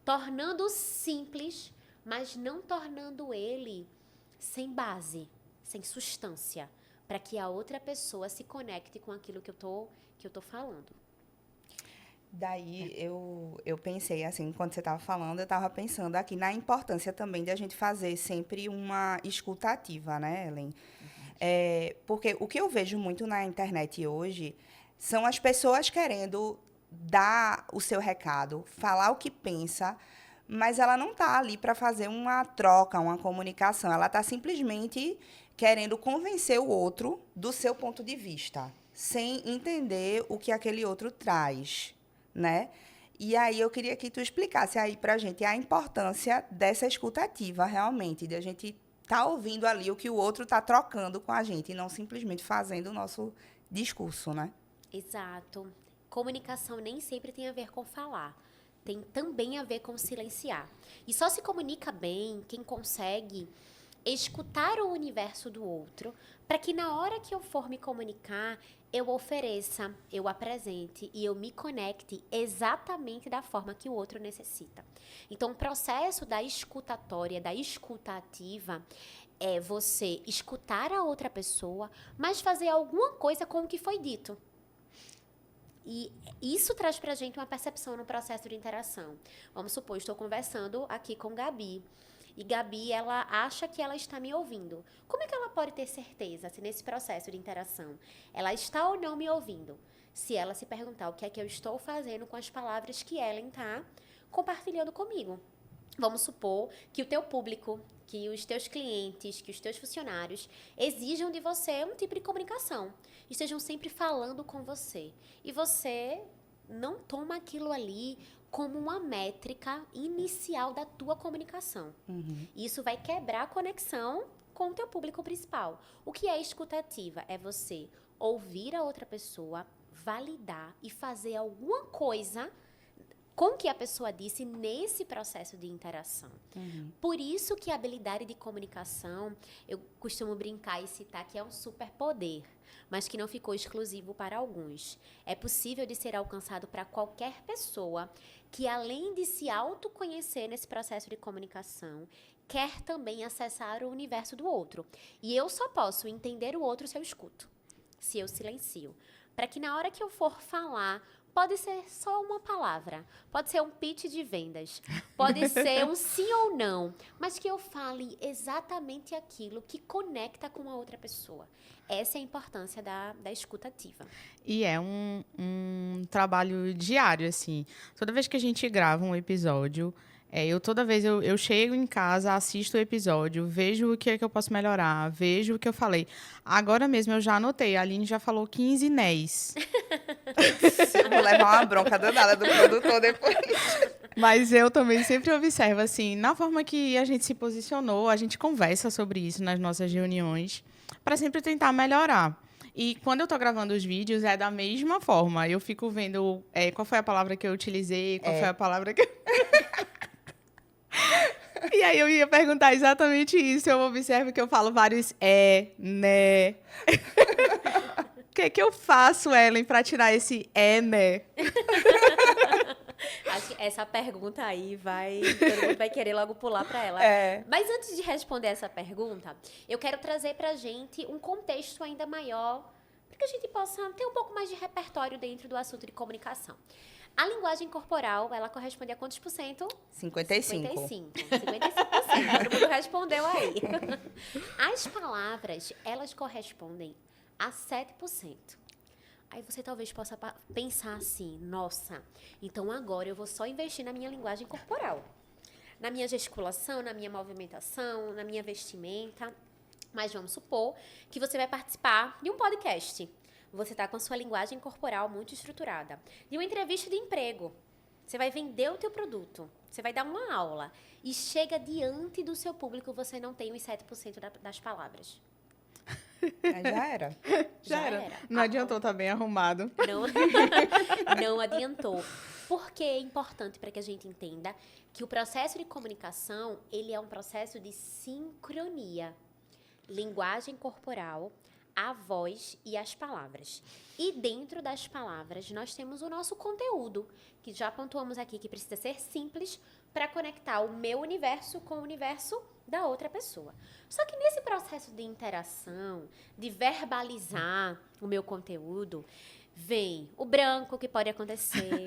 tornando simples, mas não tornando ele sem base, sem substância, para que a outra pessoa se conecte com aquilo que eu tô falando. Daí eu pensei, assim, quando você estava falando, eu estava pensando aqui na importância também de a gente fazer sempre uma escuta ativa, né, Ellen? Porque o que eu vejo muito na internet hoje são as pessoas querendo dar o seu recado, falar o que pensa, mas ela não está ali para fazer uma troca, uma comunicação. Ela está simplesmente querendo convencer o outro do seu ponto de vista, sem entender o que aquele outro traz, né? E aí eu queria que tu explicasse aí para a gente a importância dessa escuta ativa, realmente, de a gente estar ouvindo ali o que o outro está trocando com a gente e não simplesmente fazendo o nosso discurso, né? Exato. Comunicação nem sempre tem a ver com falar. Tem também a ver com silenciar. E só se comunica bem quem consegue escutar o universo do outro, para que na hora que eu for me comunicar, eu ofereça, eu apresente e eu me conecte exatamente da forma que o outro necessita. Então, o processo da escutatória, da escuta ativa, é você escutar a outra pessoa, mas fazer alguma coisa com o que foi dito. E isso traz pra gente uma percepção no processo de interação. Vamos supor, estou conversando aqui com Gabi. E Gabi, ela acha que ela está me ouvindo. Como é que ela pode ter certeza se nesse processo de interação ela está ou não me ouvindo? Se ela se perguntar o que é que eu estou fazendo com as palavras que Ellen está compartilhando comigo. Vamos supor que o teu público, que os teus clientes, que os teus funcionários exijam de você um tipo de comunicação. Estejam sempre falando com você. E você não toma aquilo ali como uma métrica inicial da tua comunicação. Uhum. Isso vai quebrar a conexão com o teu público principal. O que é escuta ativa? É você ouvir a outra pessoa, validar e fazer alguma coisa com o que a pessoa disse nesse processo de interação. Uhum. Por isso que a habilidade de comunicação, eu costumo brincar e citar que é um superpoder, mas que não ficou exclusivo para alguns. É possível de ser alcançado para qualquer pessoa que, além de se autoconhecer nesse processo de comunicação, quer também acessar o universo do outro. E eu só posso entender o outro se eu escuto, se eu silencio. Para que na hora que eu for falar, pode ser só uma palavra, pode ser um pitch de vendas, pode ser um sim ou não, mas que eu fale exatamente aquilo que conecta com a outra pessoa. Essa é a importância da escuta ativa. E é um trabalho diário, assim. Toda vez que a gente grava um episódio, toda vez eu chego em casa, assisto o episódio, vejo o que é que eu posso melhorar, vejo o que eu falei. Agora mesmo eu já anotei, a Aline já falou 15 nés. Eu vou levar uma bronca danada do produtor depois. Mas eu também sempre observo, assim, na forma que a gente se posicionou, a gente conversa sobre isso nas nossas reuniões, para sempre tentar melhorar. E quando eu estou gravando os vídeos, é da mesma forma. Eu fico vendo qual foi a palavra que eu utilizei, qual foi a palavra que... E aí eu ia perguntar exatamente isso. Eu observo que eu falo vários né. O que eu faço, Ellen, para tirar esse né? Acho que essa pergunta aí todo mundo vai querer logo pular para ela. Mas antes de responder essa pergunta, eu quero trazer pra gente um contexto ainda maior, para que a gente possa ter um pouco mais de repertório dentro do assunto de comunicação. A linguagem corporal, ela corresponde a quantos por cento? 55. 55%. Todo mundo respondeu aí. As palavras, elas correspondem a 7%. Aí você talvez possa pensar assim, nossa, então agora eu vou só investir na minha linguagem corporal. Na minha gesticulação, na minha movimentação, na minha vestimenta. Mas vamos supor que você vai participar de um podcast. Você está com a sua linguagem corporal muito estruturada. De uma entrevista de emprego. Você vai vender o teu produto. Você vai dar uma aula. E chega diante do seu público, você não tem os 7% das palavras. Já era. Já era. Não adiantou estar bem arrumado. Não adiantou. Porque é importante para que a gente entenda que o processo de comunicação, ele é um processo de sincronia. Linguagem corporal, a voz e as palavras. E dentro das palavras, nós temos o nosso conteúdo, que já pontuamos aqui que precisa ser simples para conectar o meu universo com o universo da outra pessoa. Só que nesse processo de interação, de verbalizar o meu conteúdo, vem o branco que pode acontecer,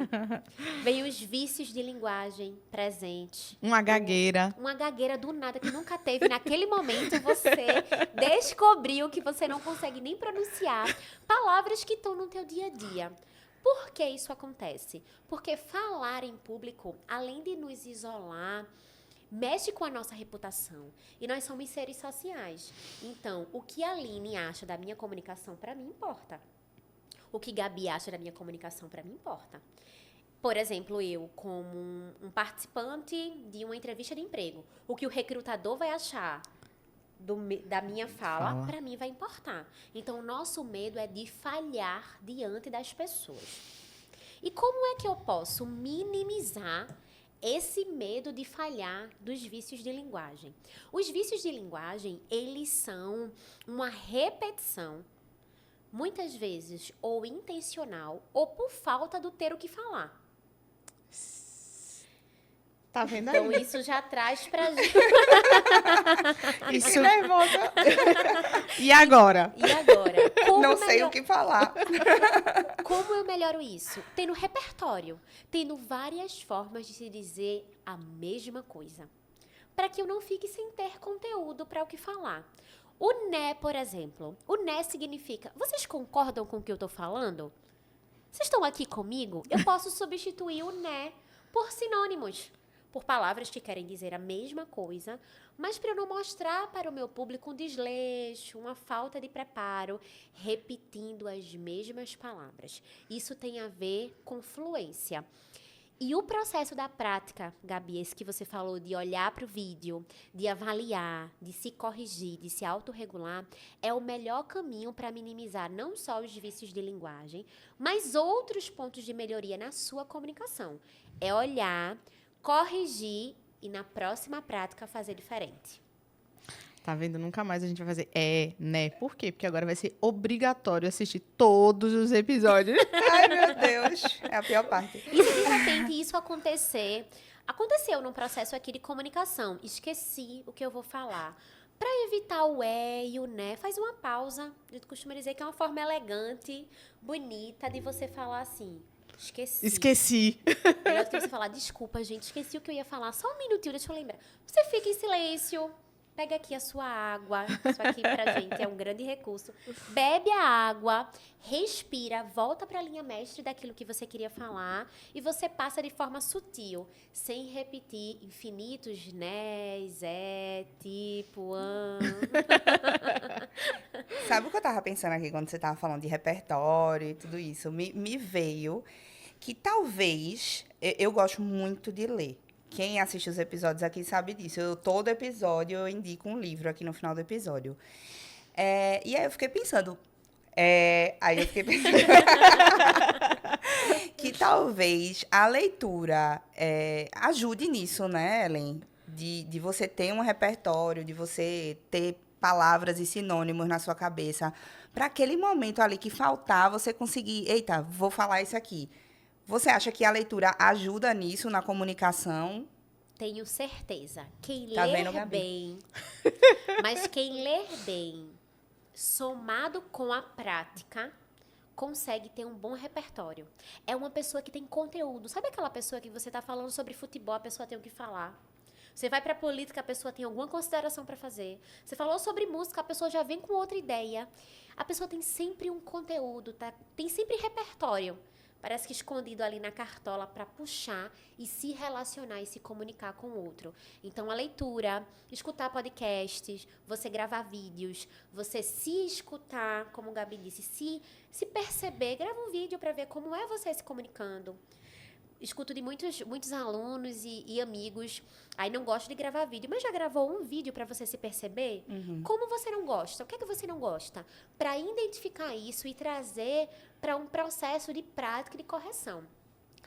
vem os vícios de linguagem presentes. Uma gagueira. Uma gagueira do nada que nunca teve. Naquele momento você descobriu que você não consegue nem pronunciar palavras que estão no teu dia a dia. Por que isso acontece? Porque falar em público, além de nos isolar, mexe com a nossa reputação. E nós somos seres sociais. Então, o que a Aline acha da minha comunicação, para mim, importa. O que Gabi acha da minha comunicação, para mim, importa. Por exemplo, eu, como um participante de uma entrevista de emprego, o que o recrutador vai achar da minha fala, para mim, vai importar. Então, o nosso medo é de falhar diante das pessoas. E como é que eu posso minimizar esse medo de falhar dos vícios de linguagem? Os vícios de linguagem, eles são uma repetição, muitas vezes ou intencional ou por falta do ter o que falar. Tá vendo aí? Então, isso já traz pra gente... Isso nervosa. E agora? Não sei o que falar. Como eu melhoro isso? Tendo repertório. Tendo várias formas de se dizer a mesma coisa. Para que eu não fique sem ter conteúdo para o que falar. O né, por exemplo. O né significa... Vocês concordam com o que eu estou falando? Vocês estão aqui comigo? Eu posso substituir o né por sinônimos. Por palavras que querem dizer a mesma coisa, mas para eu não mostrar para o meu público um desleixo, uma falta de preparo, repetindo as mesmas palavras. Isso tem a ver com fluência. E o processo da prática, Gabi, esse que você falou de olhar para o vídeo, de avaliar, de se corrigir, de se autorregular, é o melhor caminho para minimizar não só os vícios de linguagem, mas outros pontos de melhoria na sua comunicação. É olhar, corrigir e na próxima prática fazer diferente. Tá vendo? Nunca mais a gente vai fazer né? Por quê? Porque agora vai ser obrigatório assistir todos os episódios. Ai, meu Deus. É a pior parte. E se de repente isso aconteceu num processo aqui de comunicação, esqueci o que eu vou falar. Para evitar o e o né, faz uma pausa. A gente costuma dizer que é uma forma elegante, bonita de você falar assim... Esqueci. Melhor do que você falar, desculpa, gente, esqueci o que eu ia falar. Só um minutinho, deixa eu lembrar. Você fica em silêncio, pega aqui a sua água. Isso aqui pra gente é um grande recurso. Bebe a água, respira, volta pra linha mestre daquilo que você queria falar e você passa de forma sutil, sem repetir infinitos nés, tipo, Sabe o que eu tava pensando aqui quando você tava falando de repertório e tudo isso? Me veio que talvez... Eu gosto muito de ler. Quem assiste os episódios aqui sabe disso. Todo episódio eu indico um livro aqui no final do episódio. E aí eu fiquei pensando... que talvez a leitura ajude nisso, né, Ellen? De você ter um repertório, de você ter palavras e sinônimos na sua cabeça, para aquele momento ali que faltar, você conseguir, eita, vou falar isso aqui. Você acha que a leitura ajuda nisso, na comunicação? Tenho certeza. Quem Tá ler vendo, Gabi? bem, mas quem ler bem, somado com a prática, consegue ter um bom repertório. É uma pessoa que tem conteúdo. Sabe aquela pessoa que você está falando sobre futebol, a pessoa tem o que falar? Você vai para a política, a pessoa tem alguma consideração para fazer. Você falou sobre música, a pessoa já vem com outra ideia. A pessoa tem sempre um conteúdo, tá? Tem sempre repertório. Parece que escondido ali na cartola para puxar e se relacionar e se comunicar com o outro. Então, a leitura, escutar podcasts, você gravar vídeos, você se escutar, como o Gabi disse, se perceber, grava um vídeo para ver como é você se comunicando. Escuto de muitos alunos e amigos, aí não gosto de gravar vídeo, mas já gravou um vídeo para você se perceber? Como você não gosta? O que é que você não gosta? Para identificar isso e trazer para um processo de prática e de correção.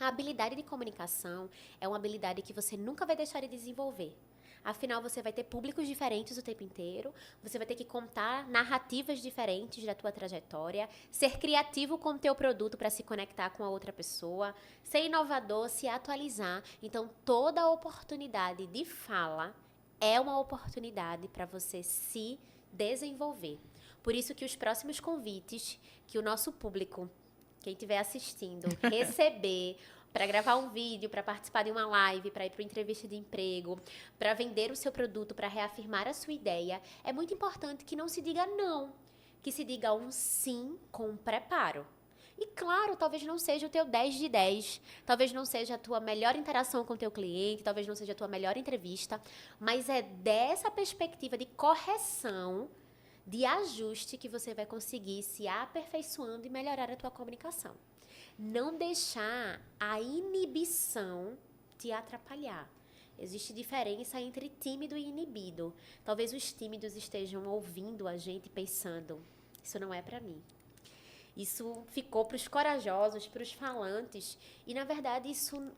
A habilidade de comunicação é uma habilidade que você nunca vai deixar de desenvolver. Afinal, você vai ter públicos diferentes o tempo inteiro, você vai ter que contar narrativas diferentes da tua trajetória, ser criativo com o teu produto para se conectar com a outra pessoa, ser inovador, se atualizar. Então, toda oportunidade de fala é uma oportunidade para você se desenvolver. Por isso que os próximos convites que o nosso público, quem estiver assistindo, receber para gravar um vídeo, para participar de uma live, para ir para uma entrevista de emprego, para vender o seu produto, para reafirmar a sua ideia, é muito importante que não se diga não, que se diga um sim com preparo. E claro, talvez não seja o teu 10 de 10, talvez não seja a tua melhor interação com o teu cliente, talvez não seja a tua melhor entrevista, mas é dessa perspectiva de correção, de ajuste que você vai conseguir se aperfeiçoando e melhorar a tua comunicação. Não deixar a inibição te atrapalhar. Existe diferença entre tímido e inibido. Talvez os tímidos estejam ouvindo a gente pensando, isso não é para mim. Isso ficou para os corajosos, para os falantes. E, na verdade, isso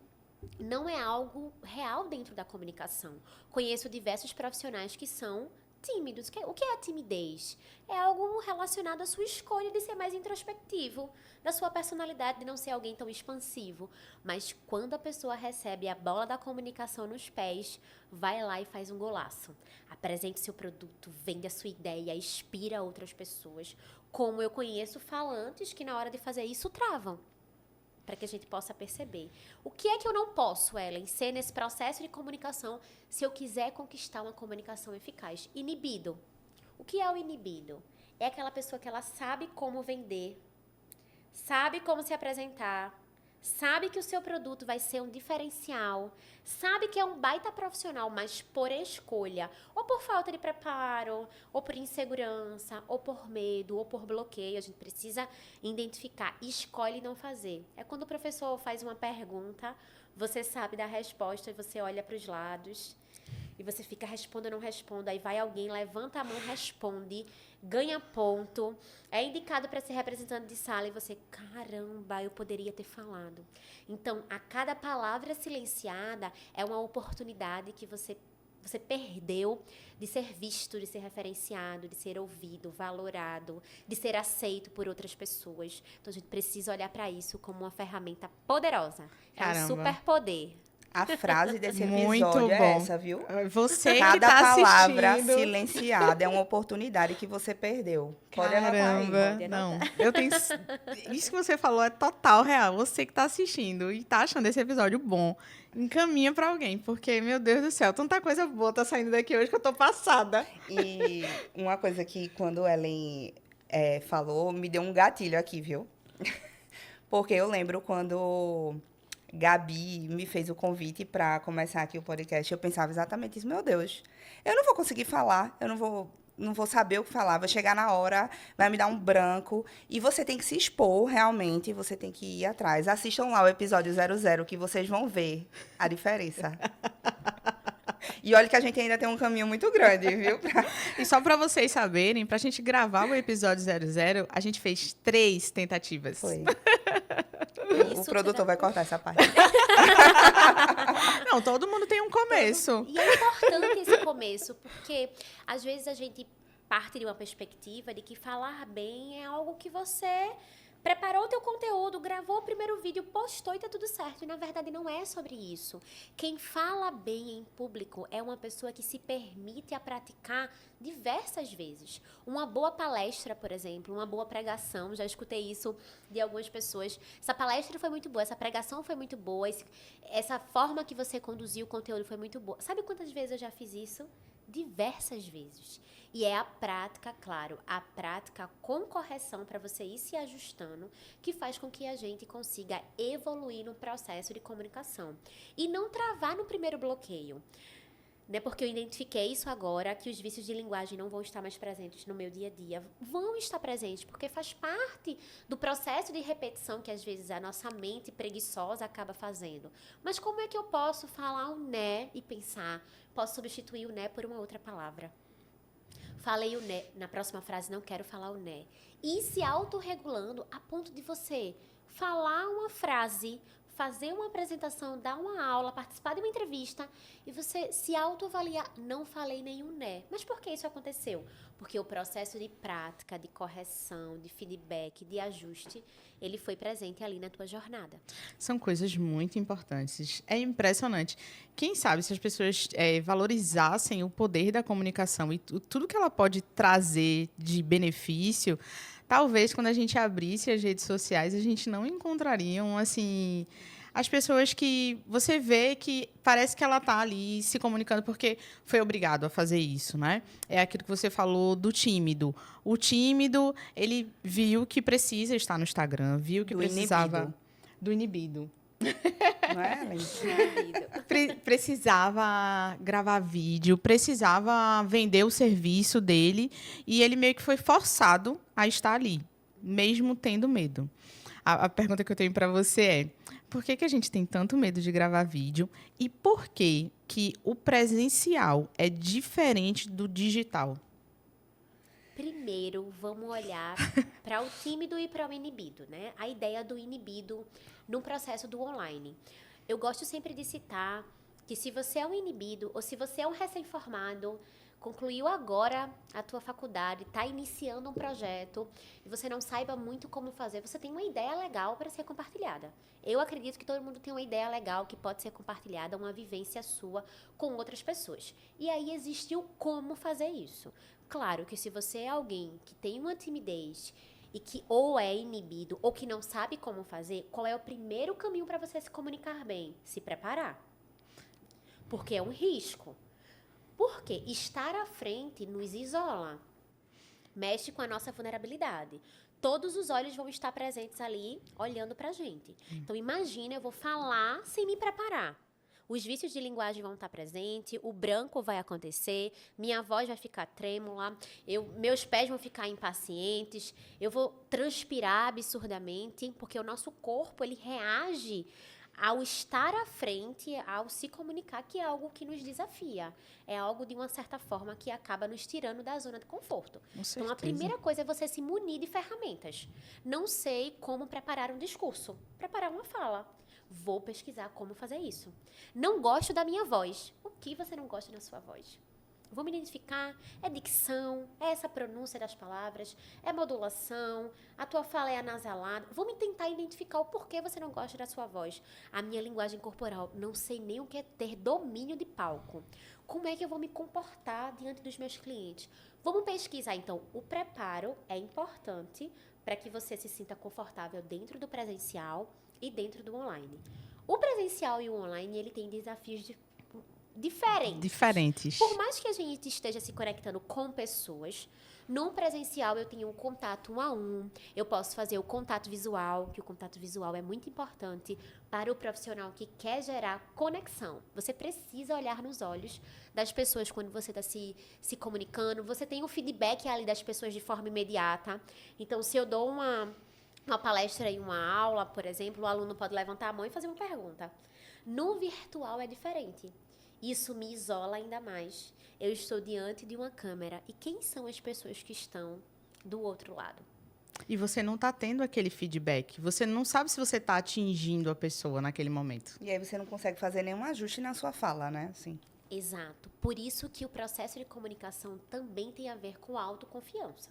não é algo real dentro da comunicação. Conheço diversos profissionais que são tímidos. O que é a timidez? É algo relacionado à sua escolha de ser mais introspectivo, da sua personalidade de não ser alguém tão expansivo. Mas quando a pessoa recebe a bola da comunicação nos pés, vai lá e faz um golaço. Apresente seu produto, vende a sua ideia, inspira outras pessoas. Como eu conheço falantes que na hora de fazer isso travam, para que a gente possa perceber. O que é que eu não posso, Ellen, ser nesse processo de comunicação se eu quiser conquistar uma comunicação eficaz? Inibido. O que é o inibido? É aquela pessoa que ela sabe como vender, sabe como se apresentar, sabe que o seu produto vai ser um diferencial, sabe que é um baita profissional, mas por escolha, ou por falta de preparo, ou por insegurança, ou por medo, ou por bloqueio. A gente precisa identificar, escolhe não fazer. É quando o professor faz uma pergunta, você sabe da resposta e você olha para os lados e você fica respondo ou não respondo, aí vai alguém, levanta a mão, responde, ganha ponto, é indicado para ser representante de sala e você, caramba, eu poderia ter falado. Então, a cada palavra silenciada é uma oportunidade que você perdeu de ser visto, de ser referenciado, de ser ouvido, valorado, de ser aceito por outras pessoas. Então, a gente precisa olhar para isso como uma ferramenta poderosa. Caramba. É um superpoder. A frase desse Muito episódio é bom. essa, viu? Você que Cada tá palavra assistindo. silenciada é uma oportunidade que você perdeu. Pode anotar aí. Caramba, pode não. Eu tenho isso que você falou é total real. Você que tá assistindo e tá achando esse episódio bom, encaminha pra alguém, porque meu Deus do céu, tanta coisa boa tá saindo daqui hoje que eu tô passada. E uma coisa que quando Ellen falou, me deu um gatilho aqui, viu? Porque eu lembro quando Gabi me fez o convite para começar aqui o podcast, eu pensava exatamente isso. Meu Deus, eu não vou conseguir falar, eu não vou não vou saber o que falar, vou chegar na hora, vai me dar um branco. E você tem que se expor, realmente, você tem que ir atrás. Assistam lá o episódio 00, que vocês vão ver a diferença. E olha que a gente ainda tem um caminho muito grande, viu? E só para vocês saberem, para a gente gravar o episódio 00, a gente fez 3 tentativas. Foi. O Isso produtor vai cortar essa parte. Não, todo mundo tem um começo. E é importante esse começo, porque às vezes a gente parte de uma perspectiva de que falar bem é algo que você preparou o teu conteúdo, gravou o primeiro vídeo, postou e tá tudo certo. E na verdade não é sobre isso. Quem fala bem em público é uma pessoa que se permite a praticar diversas vezes. Uma boa palestra, por exemplo, uma boa pregação, já escutei isso de algumas pessoas. Essa palestra foi muito boa, essa pregação foi muito boa, essa forma que você conduziu o conteúdo foi muito boa. Sabe quantas vezes eu já fiz isso? Diversas vezes. E é a prática, claro, a prática com correção para você ir se ajustando, que faz com que a gente consiga evoluir no processo de comunicação. E não travar no primeiro bloqueio. Né? Porque eu identifiquei isso agora, que os vícios de linguagem não vão estar mais presentes no meu dia a dia. Vão estar presentes, porque faz parte do processo de repetição que às vezes a nossa mente preguiçosa acaba fazendo. Mas como é que eu posso falar o né e pensar? Posso substituir o né por uma outra palavra. Falei o né, na próxima frase não quero falar o né. E se autorregulando a ponto de você falar uma frase, fazer uma apresentação, dar uma aula, participar de uma entrevista e você se autoavaliar. Não falei nenhum né. Mas por que isso aconteceu? Porque o processo de prática, de correção, de feedback, de ajuste, ele foi presente ali na tua jornada. São coisas muito importantes. É impressionante. Quem sabe se as pessoas valorizassem o poder da comunicação e tudo que ela pode trazer de benefício, talvez quando a gente abrisse as redes sociais, a gente não encontraria, assim, as pessoas que você vê que parece que ela está ali se comunicando porque foi obrigado a fazer isso, né? É aquilo que você falou do tímido. O tímido, ele viu que precisa estar no Instagram, viu que precisava... Do inibido. Não é, Lente? Precisava gravar vídeo, precisava vender o serviço dele e ele meio que foi forçado a estar ali, mesmo tendo medo. A pergunta que eu tenho para você é: por que a gente tem tanto medo de gravar vídeo e por que o presencial é diferente do digital? Primeiro, vamos olhar para o tímido e para o inibido, né? A ideia do inibido no processo do online. Eu gosto sempre de citar que se você é um inibido ou se você é um recém-formado, concluiu agora a tua faculdade, está iniciando um projeto e você não saiba muito como fazer, você tem uma ideia legal para ser compartilhada. Eu acredito que todo mundo tem uma ideia legal que pode ser compartilhada, uma vivência sua com outras pessoas. E aí existe o como fazer isso. Claro que se você é alguém que tem uma timidez e que ou é inibido ou que não sabe como fazer, qual é o primeiro caminho para você se comunicar bem? Se preparar. Porque é um risco. Porque estar à frente nos isola. Mexe com a nossa vulnerabilidade. Todos os olhos vão estar presentes ali, olhando pra gente. Então, imagina, eu vou falar sem me preparar. Os vícios de linguagem vão estar presentes, o branco vai acontecer, minha voz vai ficar trêmula, meus pés vão ficar impacientes, eu vou transpirar absurdamente, porque o nosso corpo, ele reage ao estar à frente, ao se comunicar, que é algo que nos desafia. É algo, de uma certa forma, que acaba nos tirando da zona de conforto. Então, a primeira coisa é você se munir de ferramentas. Não sei como preparar um discurso, preparar uma fala. Vou pesquisar como fazer isso. Não gosto da minha voz. O que você não gosta da sua voz? Vou me identificar, é dicção, é essa pronúncia das palavras, é modulação, a tua fala é anasalada. Vou me tentar identificar o porquê você não gosta da sua voz. A minha linguagem corporal, não sei nem o que é ter domínio de palco. Como é que eu vou me comportar diante dos meus clientes? Vamos pesquisar, então. O preparo é importante para que você se sinta confortável dentro do presencial e dentro do online. O presencial e o online, ele tem desafios Diferentes. Por mais que a gente esteja se conectando com pessoas, no presencial eu tenho um contato 1 a 1, eu posso fazer o contato visual, que o contato visual é muito importante para o profissional que quer gerar conexão. Você precisa olhar nos olhos das pessoas quando você está se comunicando, você tem o feedback ali das pessoas de forma imediata. Então, se eu dou uma palestra e uma aula, por exemplo, o aluno pode levantar a mão e fazer uma pergunta. No virtual é diferente. Isso me isola ainda mais. Eu estou diante de uma câmera. E quem são as pessoas que estão do outro lado? E você não está tendo aquele feedback. Você não sabe se você está atingindo a pessoa naquele momento. E aí você não consegue fazer nenhum ajuste na sua fala, né? Assim. Exato. Por isso que o processo de comunicação também tem a ver com autoconfiança.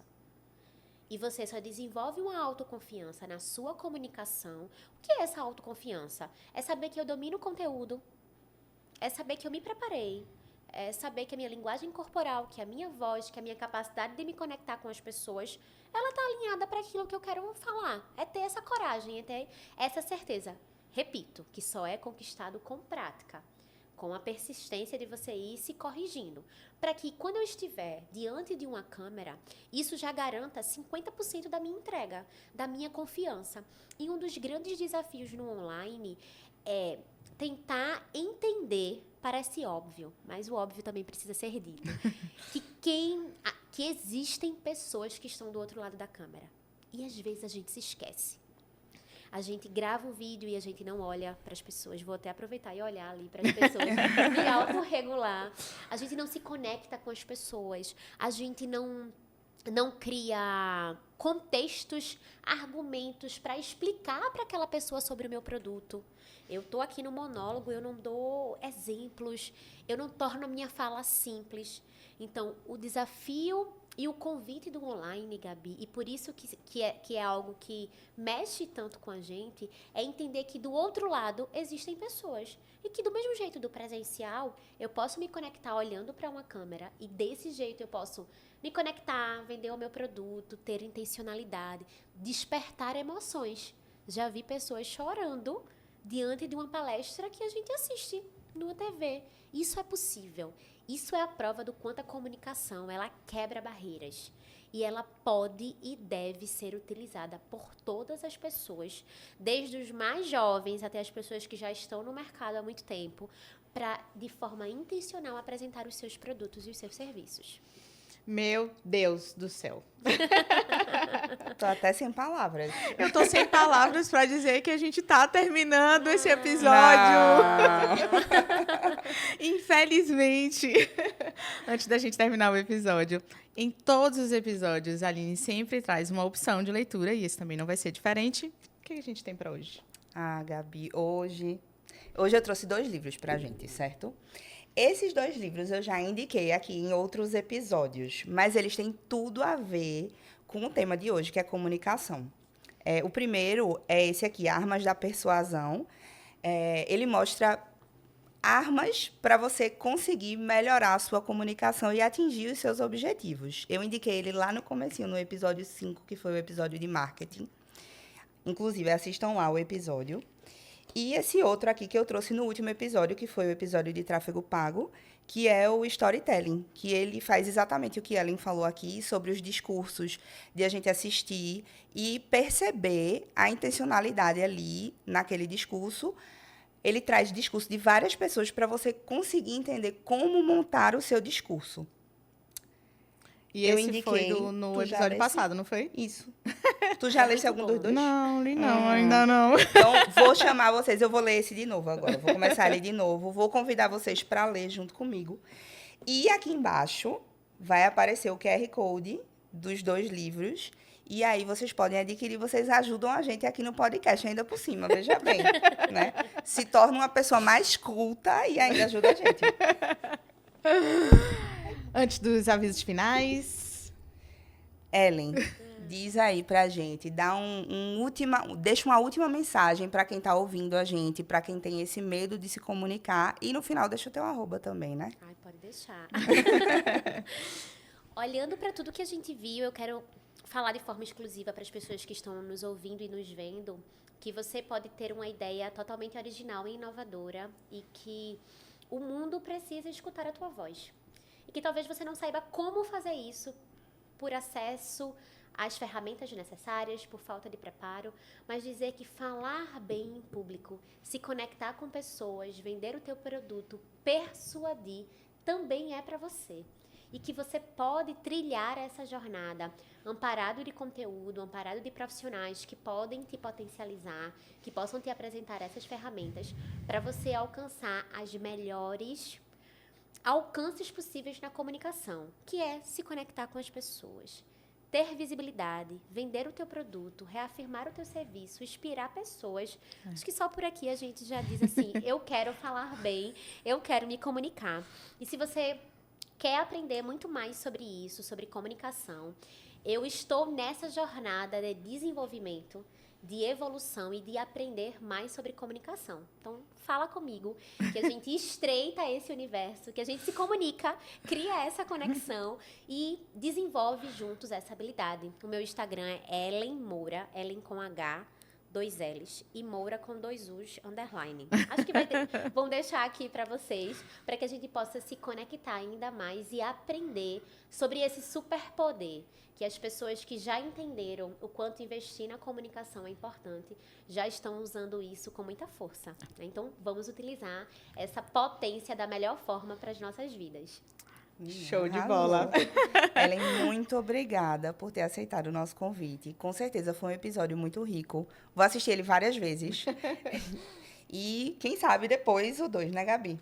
E você só desenvolve uma autoconfiança na sua comunicação. O que é essa autoconfiança? É saber que eu domino o conteúdo. É saber que eu me preparei. É saber que a minha linguagem corporal, que a minha voz, que a minha capacidade de me conectar com as pessoas, ela está alinhada para aquilo que eu quero falar. É ter essa coragem, é ter essa certeza. Repito, que só é conquistado com prática, com a persistência de você ir se corrigindo. Para que quando eu estiver diante de uma câmera, isso já garanta 50% da minha entrega, da minha confiança. E um dos grandes desafios no online é tentar entender, parece óbvio, mas o óbvio também precisa ser dito, que existem pessoas que estão do outro lado da câmera. E às vezes a gente se esquece. A gente grava um vídeo e a gente não olha para as pessoas. Vou até aproveitar e olhar ali para as pessoas, me autorregular. A gente não se conecta com as pessoas. A gente não cria contextos, argumentos para explicar para aquela pessoa sobre o meu produto. Eu estou aqui no monólogo, eu não dou exemplos, eu não torno a minha fala simples. Então, o desafio e o convite do online, Gabi, e por isso que é algo que mexe tanto com a gente, é entender que do outro lado existem pessoas. E que do mesmo jeito do presencial, eu posso me conectar olhando para uma câmera e desse jeito eu posso me conectar, vender o meu produto, ter intencionalidade, despertar emoções. Já vi pessoas chorando diante de uma palestra que a gente assiste numa TV. Isso é possível. Isso é a prova do quanto a comunicação, ela quebra barreiras. E ela pode e deve ser utilizada por todas as pessoas, desde os mais jovens até as pessoas que já estão no mercado há muito tempo, para, de forma intencional, apresentar os seus produtos e os seus serviços. Meu Deus do céu. Tô até sem palavras. Eu tô sem palavras para dizer que a gente tá terminando esse episódio. Infelizmente. Antes da gente terminar o episódio, em todos os episódios, a Aline sempre traz uma opção de leitura, e esse também não vai ser diferente. O que a gente tem para hoje? Ah, Gabi, hoje eu trouxe 2 livros pra gente, certo? Esses 2 livros eu já indiquei aqui em outros episódios, mas eles têm tudo a ver com o tema de hoje, que é comunicação. O primeiro é esse aqui, Armas da Persuasão. Ele mostra armas para você conseguir melhorar a sua comunicação e atingir os seus objetivos. Eu indiquei ele lá no comecinho, no episódio 5, que foi o episódio de marketing. Inclusive, assistam lá o episódio. E esse outro aqui que eu trouxe no último episódio, que foi o episódio de tráfego pago, que é o storytelling, que ele faz exatamente o que Ellen falou aqui sobre os discursos, de a gente assistir e perceber a intencionalidade ali naquele discurso. Ele traz discurso de várias pessoas para você conseguir entender como montar o seu discurso. E eu esse indiquei, foi no tu já episódio lesse? passado, não foi? Isso. Tu já leste algum dos 2? Não, li não, ainda não. Então, vou chamar vocês. Eu vou ler esse de novo agora. Vou começar a ler de novo. Vou convidar vocês para ler junto comigo. E aqui embaixo vai aparecer o QR Code dos 2 livros. E aí vocês podem adquirir. Vocês ajudam a gente aqui no podcast ainda por cima. Veja bem, né? Se torna uma pessoa mais culta e ainda ajuda a gente. Antes dos avisos finais. Ellen, diz aí pra gente, dá deixa uma última mensagem para quem tá ouvindo a gente, para quem tem esse medo de se comunicar, e no final deixa o teu @ também, né? Ai, pode deixar. Olhando para tudo que a gente viu, eu quero falar de forma exclusiva para as pessoas que estão nos ouvindo e nos vendo, que você pode ter uma ideia totalmente original e inovadora e que o mundo precisa escutar a tua voz. E que talvez você não saiba como fazer isso por acesso às ferramentas necessárias, por falta de preparo, mas dizer que falar bem em público, se conectar com pessoas, vender o teu produto, persuadir, também é para você. E que você pode trilhar essa jornada amparado de conteúdo, amparado de profissionais que podem te potencializar, que possam te apresentar essas ferramentas para você alcançar as melhores alcances possíveis na comunicação, que é se conectar com as pessoas, ter visibilidade, vender o teu produto, reafirmar o teu serviço, inspirar pessoas. Acho que só por aqui a gente já diz assim, eu quero falar bem, eu quero me comunicar. E se você quer aprender muito mais sobre isso, sobre comunicação, eu estou nessa jornada de desenvolvimento, de evolução e de aprender mais sobre comunicação. Então, fala comigo, que a gente estreita esse universo, que a gente se comunica, cria essa conexão e desenvolve juntos essa habilidade. O meu Instagram é Ellen Moura, Ellen com H, 2 L's, e Moura com 2 U's, underline. Acho que vão deixar aqui para vocês, para que a gente possa se conectar ainda mais e aprender sobre esse superpoder, que as pessoas que já entenderam o quanto investir na comunicação é importante, já estão usando isso com muita força. Então, vamos utilizar essa potência da melhor forma para as nossas vidas. Show de bola. Ellen, muito obrigada por ter aceitado o nosso convite. Com certeza foi um episódio muito rico. Vou assistir ele várias vezes. E quem sabe depois o 2, né, Gabi?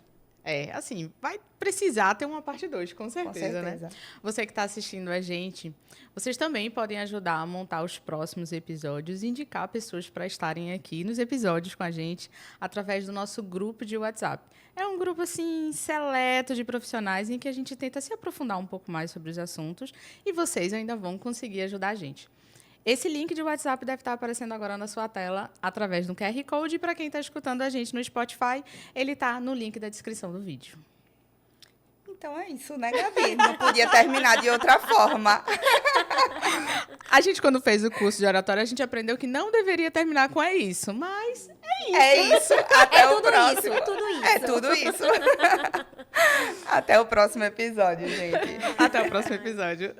Assim, vai precisar ter uma parte 2, com certeza, Com certeza. né? Você que está assistindo a gente, vocês também podem ajudar a montar os próximos episódios e indicar pessoas para estarem aqui nos episódios com a gente através do nosso grupo de WhatsApp. É um grupo, assim, seleto de profissionais em que a gente tenta se aprofundar um pouco mais sobre os assuntos e vocês ainda vão conseguir ajudar a gente. Esse link de WhatsApp deve estar aparecendo agora na sua tela através do QR Code. E para quem está escutando a gente no Spotify, ele está no link da descrição do vídeo. Então é isso, né, Gabi? Não podia terminar de outra forma. A gente, quando fez o curso de oratória, a gente aprendeu que não deveria terminar com é isso, mas é isso. É isso. Até o tudo próximo. isso, é tudo isso. É tudo isso. Até o próximo episódio, gente. Até o próximo episódio.